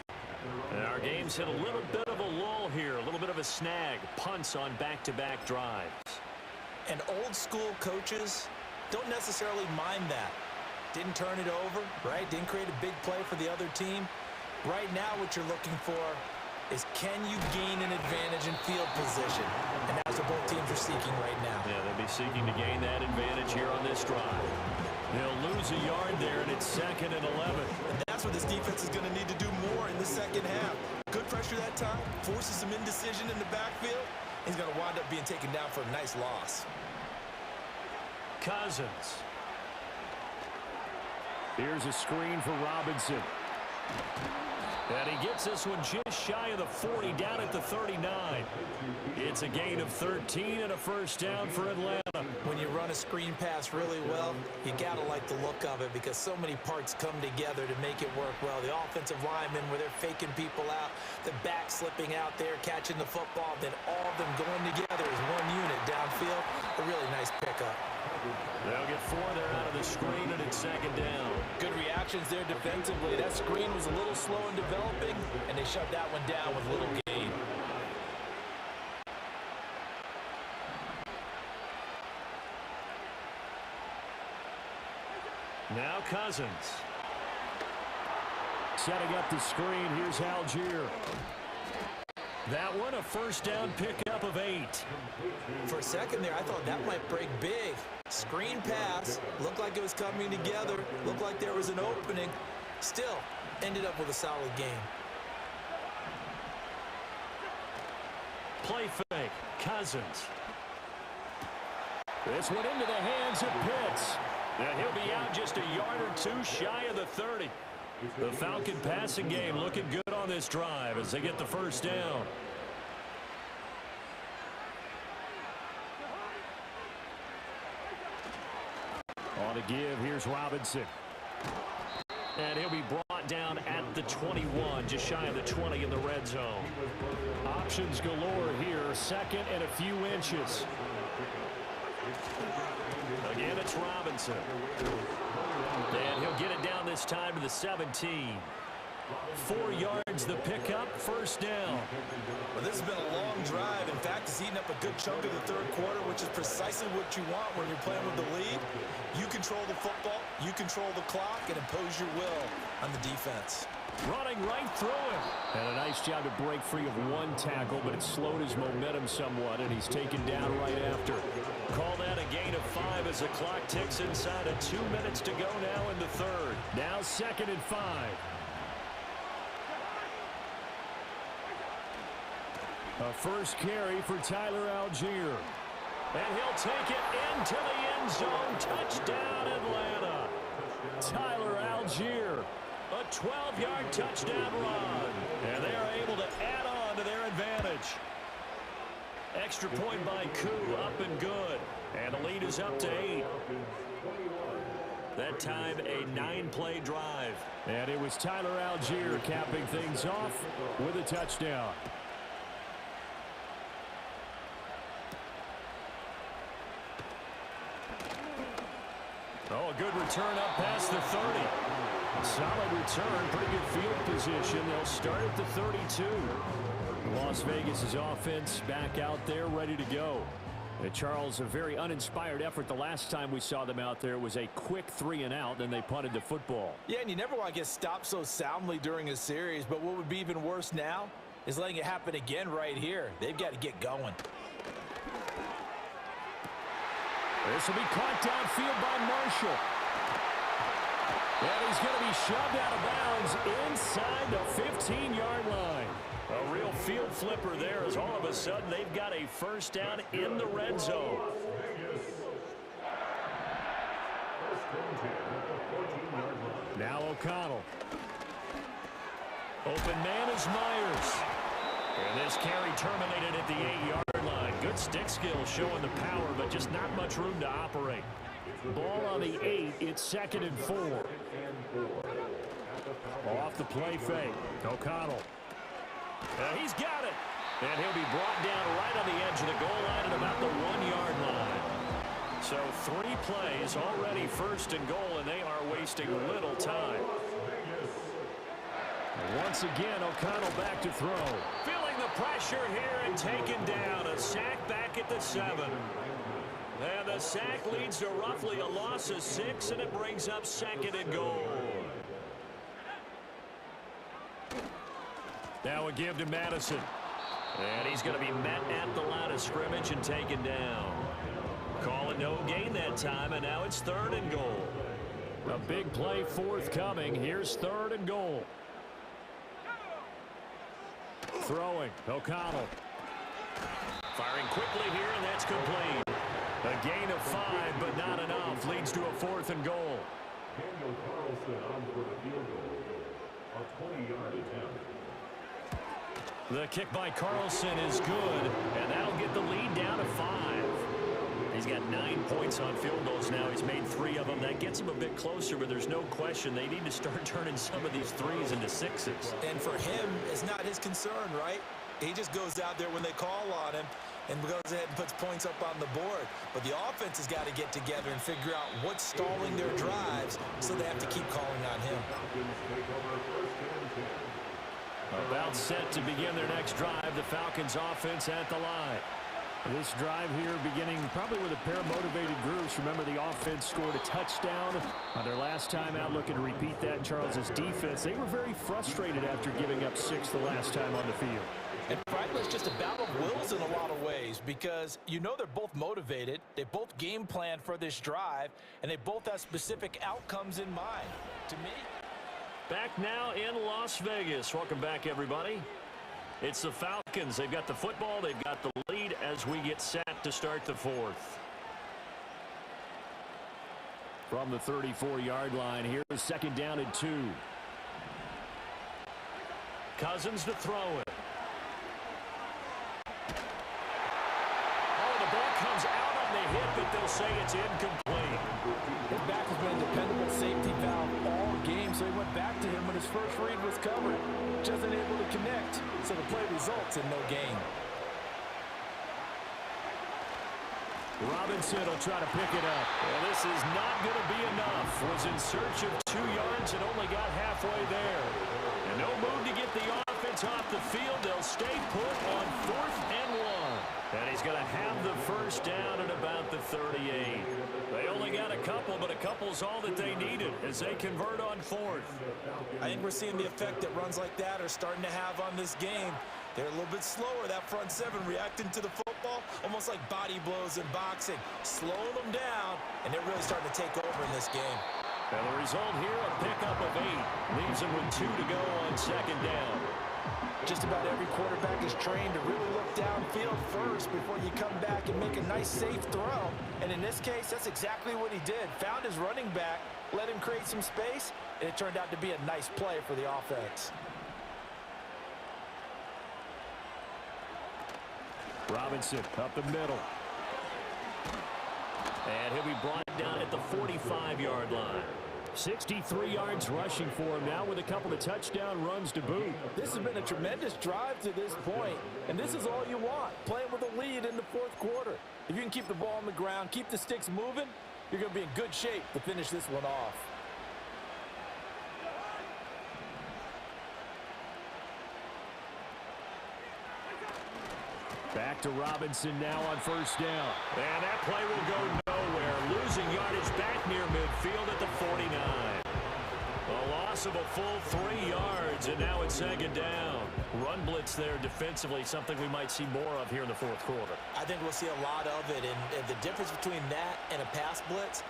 And our game's hit a little bit of a lull here, a little bit of a snag. Punts on back-to-back drives. And old-school coaches don't necessarily mind that. Didn't turn it over, right? Didn't create a big play for the other team. Right now what you're looking for is, can you gain an advantage in field position? And that's what both teams are seeking right now. Yeah, they'll be seeking to gain that advantage here on this drive. They'll lose a yard there, and it's 2nd and 11. And that's what this defense is going to need to do more in the second half. Good pressure that time, forces some indecision in the backfield. He's going to wind up being taken down for a nice loss. Cousins. Here's a screen for Robinson. And he gets this one just shy of the 40, down at the 39. It's a gain of 13 and a first down for Atlanta. When you run a screen pass really well, you got to like the look of it because so many parts come together to make it work well. The offensive linemen, where they're faking people out, the back slipping out there, catching the football, then all of them going together as one unit downfield. A really nice pickup. They'll get 4 there out of the screen, and it's 2nd down. Good reactions there defensively. That screen was a little slow in developing, and they shut that one down with little gain. Now Cousins. Setting up the screen, here's Algier. That one, a first down pickup of 8. For a second there, I thought that might break big. Screen pass, looked like it was coming together, looked like there was an opening. Still, ended up with a solid game. Play fake, Cousins. This one into the hands of Pitts. And he'll be out just a yard or two shy of the 30. The Falcon passing game looking good on this drive as they get the first down. On to give, here's Robinson. And he'll be brought down at the 21, just shy of the 20 in the red zone. Options galore here, second and a few inches. Again, it's Robinson. And he'll get it down this time to the 17. 4 yards the pickup, first down. Well, this has been a long drive. In fact, it's eaten up a good chunk of the third quarter, which is precisely what you want when you're playing with the lead. You control the football, you control the clock, and impose your will on the defense. Running right through him. And a nice job to break free of one tackle, but it slowed his momentum somewhat, and he's taken down right after. Call that a gain of 5 as the clock ticks inside of 2 minutes to go now in the third. Now 2nd and 5. A first carry for Tyler Algier. And he'll take it into the end zone. Touchdown, Atlanta. Tyler Algier. A 12-yard touchdown run. And they are able to add on to their advantage. Extra point by Koo, up and good. And the lead is up to 8. That time, a 9-play drive. And it was Tyler Algier capping things off with a touchdown. Oh, a good return up past the 30. Solid return, pretty good field position. They'll start at the 32. Las Vegas' offense back out there, ready to go. Charles, a very uninspired effort the last time we saw them out there. It was a quick 3-and-out, then they punted the football. Yeah, and you never want to get stopped so soundly during a series, but what would be even worse now is letting it happen again right here. They've got to get going. This will be caught downfield by Marshall. And he's going to be shoved out of bounds inside the 15-yard line. A real field flipper there as all of a sudden they've got a first down in the red zone. Now O'Connell. Open man is Myers. And this carry terminated at the 8-yard line. Good stick skill showing the power, but just not much room to operate. Ball on the 8. It's 2nd and 4. Off the play fake. O'Connell. He's got it. And he'll be brought down right on the edge of the goal line at about the 1-yard line. So 3 plays already first and goal, and they are wasting little time. Once again, O'Connell back to throw. Feeling the pressure here and taken down. A sack back at the 7. And the sack leads to roughly a loss of 6, and it brings up 2nd and goal. Now a give to Madison. And he's going to be met at the line of scrimmage and taken down. Call it no gain that time, and now it's 3rd and goal. A big play forthcoming. Here's 3rd and goal. Throwing, O'Connell. Firing quickly here, and that's complete. A gain of 5, but not enough. Leads to a 4th and goal. The kick by Carlson is good, and that'll get the lead down to 5. He's got 9 points on field goals now. He's made 3 of them. That gets him a bit closer, but there's no question they need to start turning some of these 3s into 6s. And for him, it's not his concern, right? He just goes out there when they call on him and goes ahead and puts points up on the board. But the offense has got to get together and figure out what's stalling their drives, so they have to keep calling on him. About set to begin their next drive. The Falcons offense at the line. This drive here beginning probably with a pair of motivated groups. Remember, the offense scored a touchdown on their last time out. Looking to repeat that. Charles's defense, they were very frustrated after giving up 6 the last time on the field. And frankly, it's just a battle of wills in a lot of ways because you know they're both motivated. They both game plan for this drive, and they both have specific outcomes in mind. To me, back now in Las Vegas. Welcome back, everybody. It's the Falcons. They've got the football. They've got the lead as we get set to start the fourth. From the 34-yard line, here's second down and 2. Cousins to throw it. Oh, the ball comes out on the hit, but they'll say it's incomplete. his back has been a dependable safety valve all game, so he went back to him when his first read was covered. Just unable to connect, so the play results in no gain. Robinson will try to pick it up. Well, this is not going to be enough. Was in search of 2 yards and only got halfway there. And no move to get the offense off the field. They'll stay put on 4th and 1. And he's going to have the first down at about the 38. They only got a couple, but a couple's all that they needed as they convert on 4th. I think we're seeing the effect that runs like that are starting to have on this game. They're a little bit slower, that front 7, reacting to the football, almost like body blows in boxing, slowing them down, and they're really starting to take over in this game. And the result here, a pickup of 8. Leaves them with 2 to go on second down. Just about every quarterback is trained to really look downfield first before you come back and make a nice, safe throw. And in this case, that's exactly what he did. Found his running back, let him create some space, and it turned out to be a nice play for the offense. Robinson up the middle. And he'll be brought down at the 45-yard line. 63 yards rushing for him now with a couple of touchdown runs to boot. This has been a tremendous drive to this point, and this is all you want, playing with a lead in the 4th quarter. If you can keep the ball on the ground, keep the sticks moving, you're going to be in good shape to finish this one off. Back to Robinson now on first down. And that play will go nowhere. Losing yardage back near midfield at the 49. A loss of a full 3 yards, and now it's second down. Run blitz there defensively, something we might see more of here in the 4th quarter. I think we'll see a lot of it, and the difference between that and a pass blitz,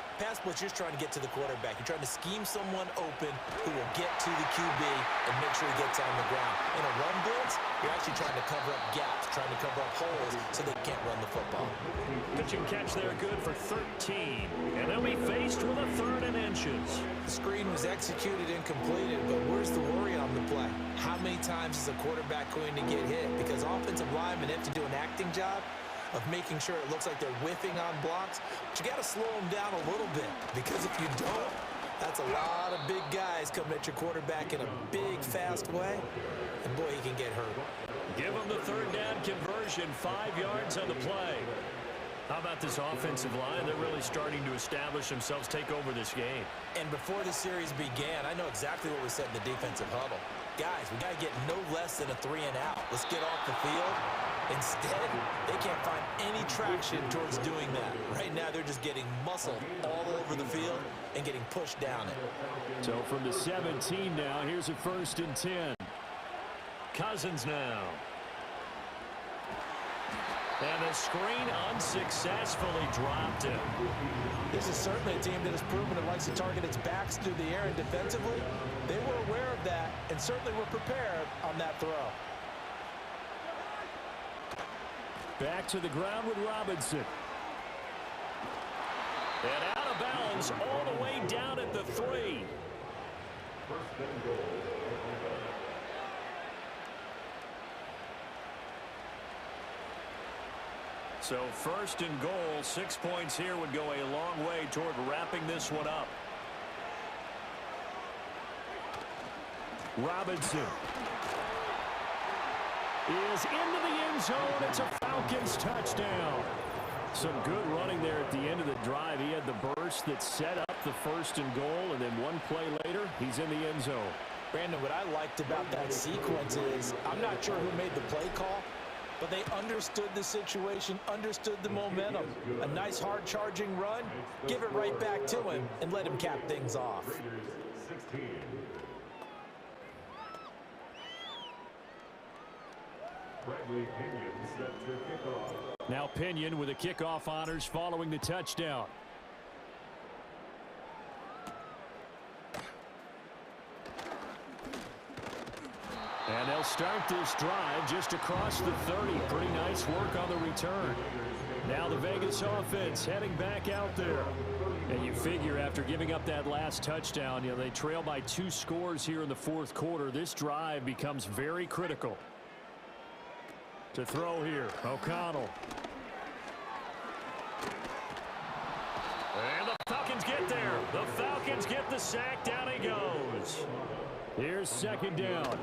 you're just trying to get to the quarterback. You're trying to scheme someone open who will get to the QB and make sure he gets on the ground. In a run blitz, you're actually trying to cover up gaps, trying to cover up holes so they can't run the football. Pitch and catch there good for 13. And they'll be faced with a 3rd and inches. The screen was executed and completed, but where's the worry on the play? How many times is a quarterback going to get hit? Because offensive linemen have to do an acting job of making sure it looks like they're whiffing on blocks. But you got to slow them down a little bit, because if you don't, that's a lot of big guys coming at your quarterback in a big, fast way. And boy, he can get hurt. Give them the 3rd down conversion, 5 yards on the play. How about this offensive line? They're really starting to establish themselves, take over this game. And before the series began, I know exactly what we said in the defensive huddle. Guys, we got to get no less than a 3 and out. Let's get off the field. Instead, they can't find any traction towards doing that. Right now, they're just getting muscled all over the field and getting pushed down it. So from the 17 now, here's a 1st and 10. Cousins now. And the screen unsuccessfully dropped him. This is certainly a team that has proven it likes to target its backs through the air, and defensively, they were aware of that and certainly were prepared on that throw. Back to the ground with Robinson. And out of bounds all the way down at the 3. So 1st and goal, 6 points here would go a long way toward wrapping this one up. Robinson is into the end zone. It's a Falcons touchdown. Some good running there at the end of the drive. He had the burst that set up the 1st and goal, and then one play later, he's in the end zone. Brandon, what I liked about that sequence is I'm not sure who made the play call, but they understood the situation, understood the momentum. A nice hard charging run, give it right back to him and let him cap things off. Now Pinion with the kickoff honors following the touchdown. And they'll start this drive just across the 30. Pretty nice work on the return. Now the Vegas offense heading back out there. And you figure after giving up that last touchdown, they trail by 2 scores here in the fourth quarter. This drive becomes very critical. To throw here, O'Connell. And the Falcons get there. The Falcons get the sack. Down he goes. Here's second down.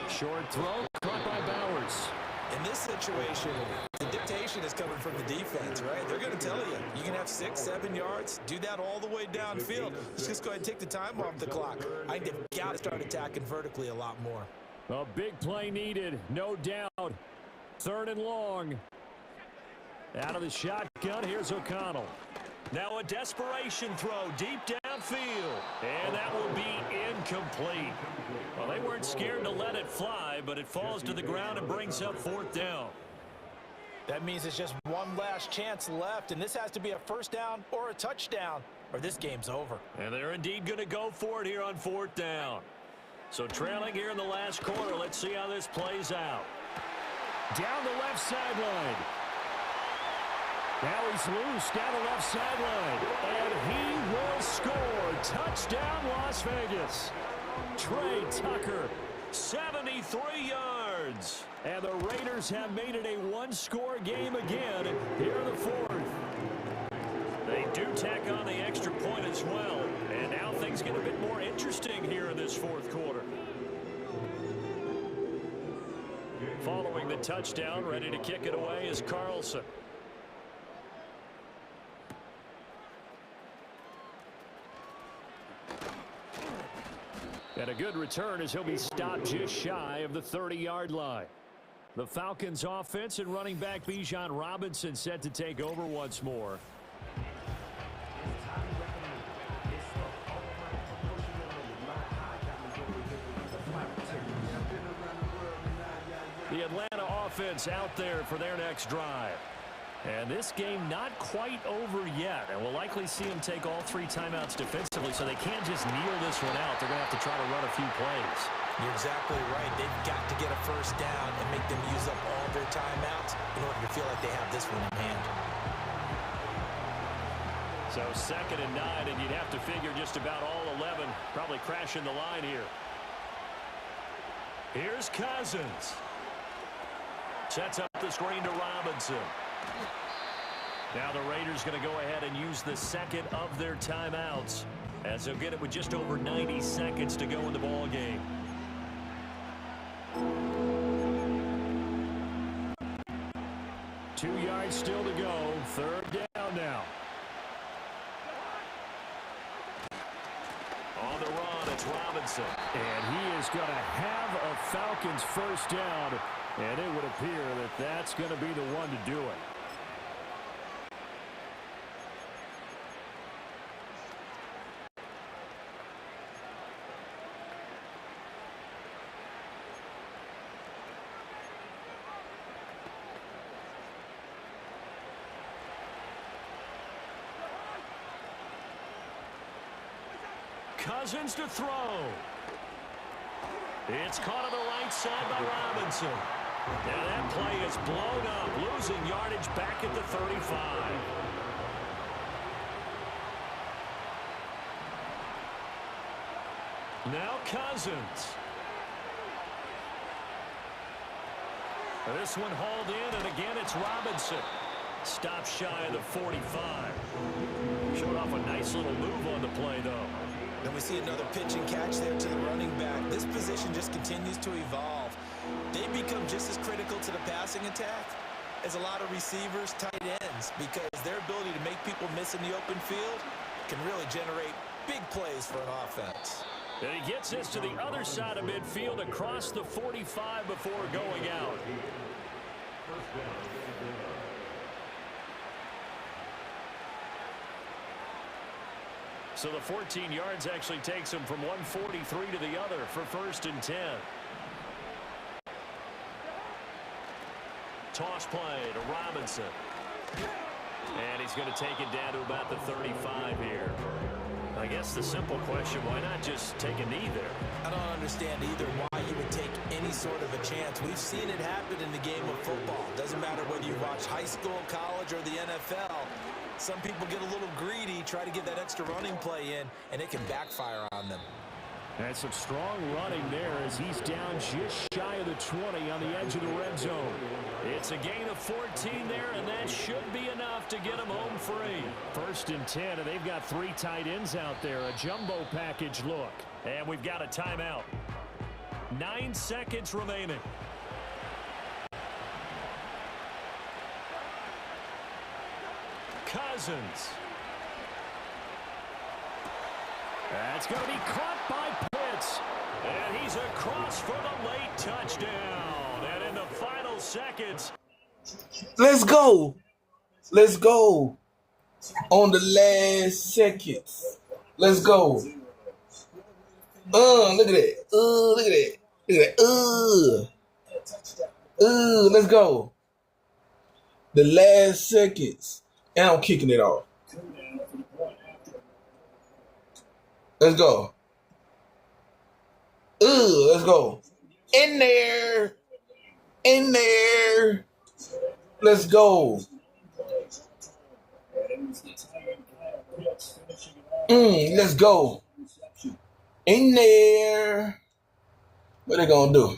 Short throw, caught by Bowers. In this situation, the dictation is coming from the defense, right? They're going to tell you, you can have 6, 7 yards, do that all the way downfield. Let's just go ahead and take the time off the clock. I think they've got to start attacking vertically a lot more. A big play needed, no doubt. Third and long. Out of the shotgun, here's O'Connell. Now a desperation throw deep downfield. And that will be incomplete. Well, they weren't scared to let it fly, but it falls to the ground and brings up fourth down. That means it's just one last chance left, and this has to be a first down or a touchdown, or this game's over. And they're indeed going to go for it here on fourth down. So trailing here in the last quarter, let's see how this plays out. Down the left sideline. Now he's loose down the left sideline. And he will score. Touchdown, Las Vegas. Trey Tucker, 73 yards. And the Raiders have made it a one-score game again here in the fourth. They do tack on the extra point as well. And now things get a bit more interesting here in this fourth quarter. Following the touchdown, ready to kick it away is Carlson. And a good return as he'll be stopped just shy of the 30-yard line. The Falcons offense and running back Bijan Robinson set to take over once more. The Atlanta offense out there for their next drive. And this game not quite over yet. And we'll likely see them take all 3 timeouts defensively, so they can't just kneel this one out. They're going to have to try to run a few plays. You're exactly right. They've got to get a first down and make them use up all their timeouts in order to feel like they have this one in hand. So 2nd and 9, and you'd have to figure just about all 11 probably crashing the line here. Here's Cousins. Sets up the screen to Robinson. Now the Raiders going to go ahead and use the second of their timeouts as they'll get it with just over 90 seconds to go in the ball game. Two yards still to go. Third down now. On the run, it's Robinson. And he is going to have a Falcons first down. And it would appear that that's going to be the one to do it. Cousins to throw. It's caught on the right side by Robinson. Now that play is blown up, losing yardage back at the 35. Now Cousins. This one hauled in, and again it's Robinson. Stopped shy of the 45. Showed off a nice little move on the play, though. Then we see another pitch and catch there to the running back. This position just continues to evolve. They become just as critical to the passing attack as a lot of receivers, tight ends, because their ability to make people miss in the open field can really generate big plays for an offense. And he gets this to the other side of midfield across the 45 before going out. So the 14 yards actually takes him from 143 to the other for 1st and 10. Toss play to Robinson. And he's going to take it down to about the 35 here. I guess the simple question, why not just take a knee there? I don't understand either why you would take any sort of a chance. We've seen it happen in the game of football. Doesn't matter whether you watch high school, college, or the NFL. Some people get a little greedy, try to get that extra running play in, and it can backfire on them. And some strong running there as he's down just shy of the 20 on the edge of the red zone. It's a gain of 14 there, and that should be enough to get him home free. 1st and 10, and they've got 3 tight ends out there. A jumbo package look. And we've got a timeout. 9 seconds remaining. Cousins. That's going to be caught by Pitts. And he's across for the late touchdown. And in the final seconds. Let's go. Let's go. On the last seconds. Let's go. Look at that. Look at that. Look at that. Let's go. The last seconds. And I'm kicking it off. Let's go. Let's go. In there. In there. Let's go. Let's go. In there. What they gonna do?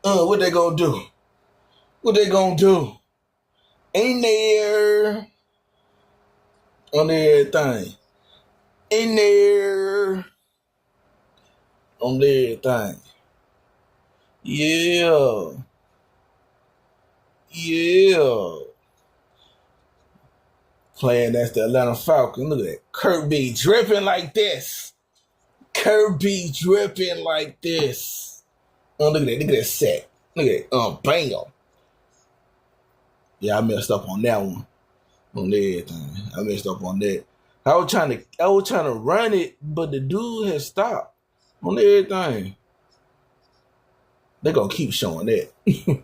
What they gonna do? What they gonna do? In there. On everything. In there. On everything. Yeah. Yeah. Playing that's the Atlanta Falcons. Look at that. Kirby dripping like this. Kirby dripping like this. Oh, look at that. Look at that sack. Look at that. Bam. Yeah, I messed up on that one. On everything. I messed up on that. I was trying to run it, but the dude had stopped on everything. They're gonna keep showing that. I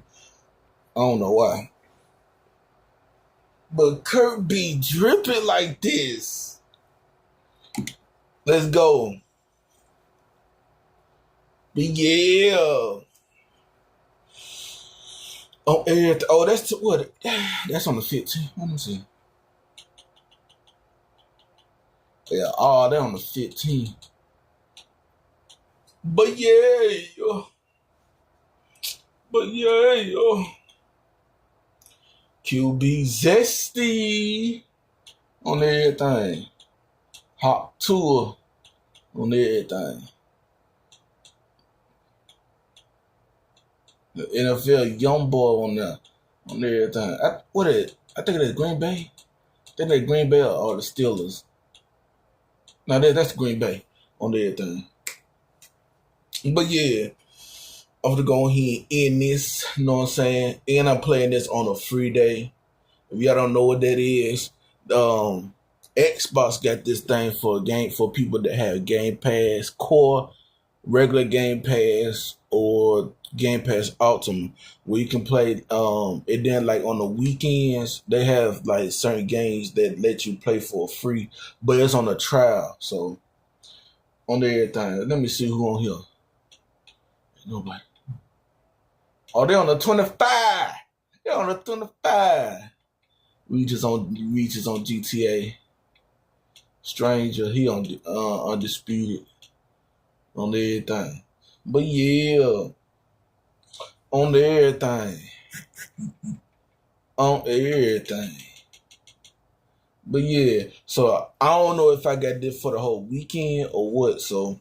don't know why. But Kurt be dripping like this. Let's go. But yeah. Oh, that's what? That's on the 15. Let me see. Yeah, they're on the 15. But yeah. QB zesty on everything. Hot tour on everything. The NFL young boy on there on everything. I think that's Green Bay. I think that's Green Bay or the Steelers. No, that's Green Bay on everything. But yeah. I'm gonna go ahead and end this, you know what I'm saying? And I'm playing this on a free day. If y'all don't know what that is, Xbox got this thing for people that have Game Pass Core, regular Game Pass, or Game Pass Ultimate, where you can play. And then like on the weekends, they have like certain games that let you play for free, but it's on a trial. So on everything, let me see who on here. Nobody. Oh, they're on the 25. They're on the 25. Reaches on GTA. Stranger, he on Undisputed. On everything. But yeah. On everything. On everything. But yeah. So I don't know if I got this for the whole weekend or what. So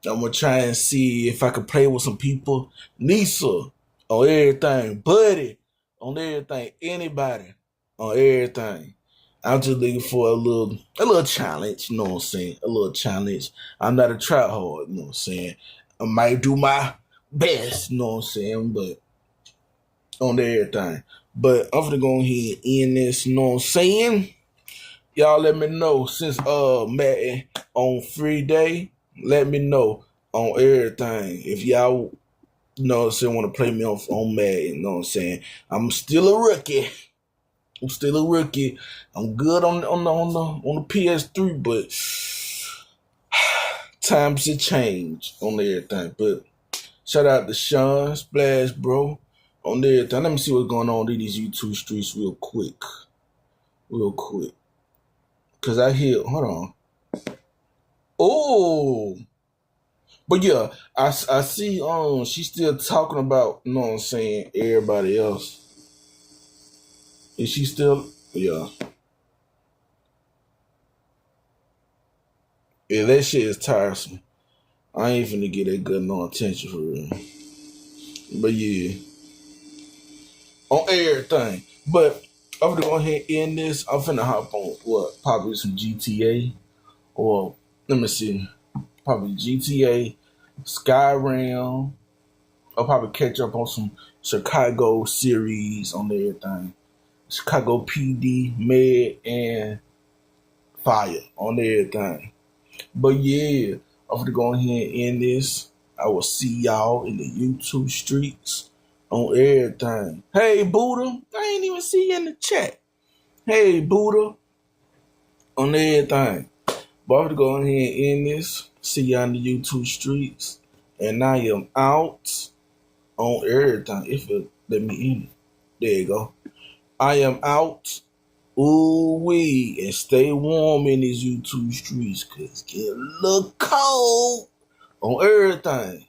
I'm gonna try and see if I can play with some people. Nisa on everything. Buddy on everything. Anybody on everything. I'm just looking for a little challenge, you know what I'm saying? A little challenge. I'm not a try hard, you know what I'm saying? I might do my best, you know what I'm saying? But on everything. But I'm gonna go ahead and end this, you know what I'm saying? Y'all let me know since Madden on free day, let me know on everything. If y'all you know what I'm saying, want to play me on Madden, you know what I'm saying? I'm still a rookie. I'm good on the PS3, but times have changed on everything. But shout out to Sean Splash, bro, on everything. Let me see what's going on in these YouTube streets real quick. Cause I hear, hold on. Oh, but yeah, I see. She's still talking about, you know what I'm saying, everybody else. Is she still? Yeah. Yeah, that shit is tiresome. I ain't finna get that good no attention for real. But yeah, on everything. But I'm gonna go ahead and end this. I'm finna hop on probably some GTA or let me see, probably GTA, Skyrim. I'll probably catch up on some Chicago series on everything. Chicago PD, Med, and Fire on everything. But yeah, I'm gonna go ahead and end this. I will see y'all in the YouTube streets on everything. Hey Buddha, I ain't even see you in the chat. Hey Buddha, on everything. But I'm gonna go ahead and end this. See y'all in the YouTube streets. And I am out on everything. If it let me in it. There you go. I am out. Ooh wee, and stay warm in these YouTube streets, cause it get a little cold on everything.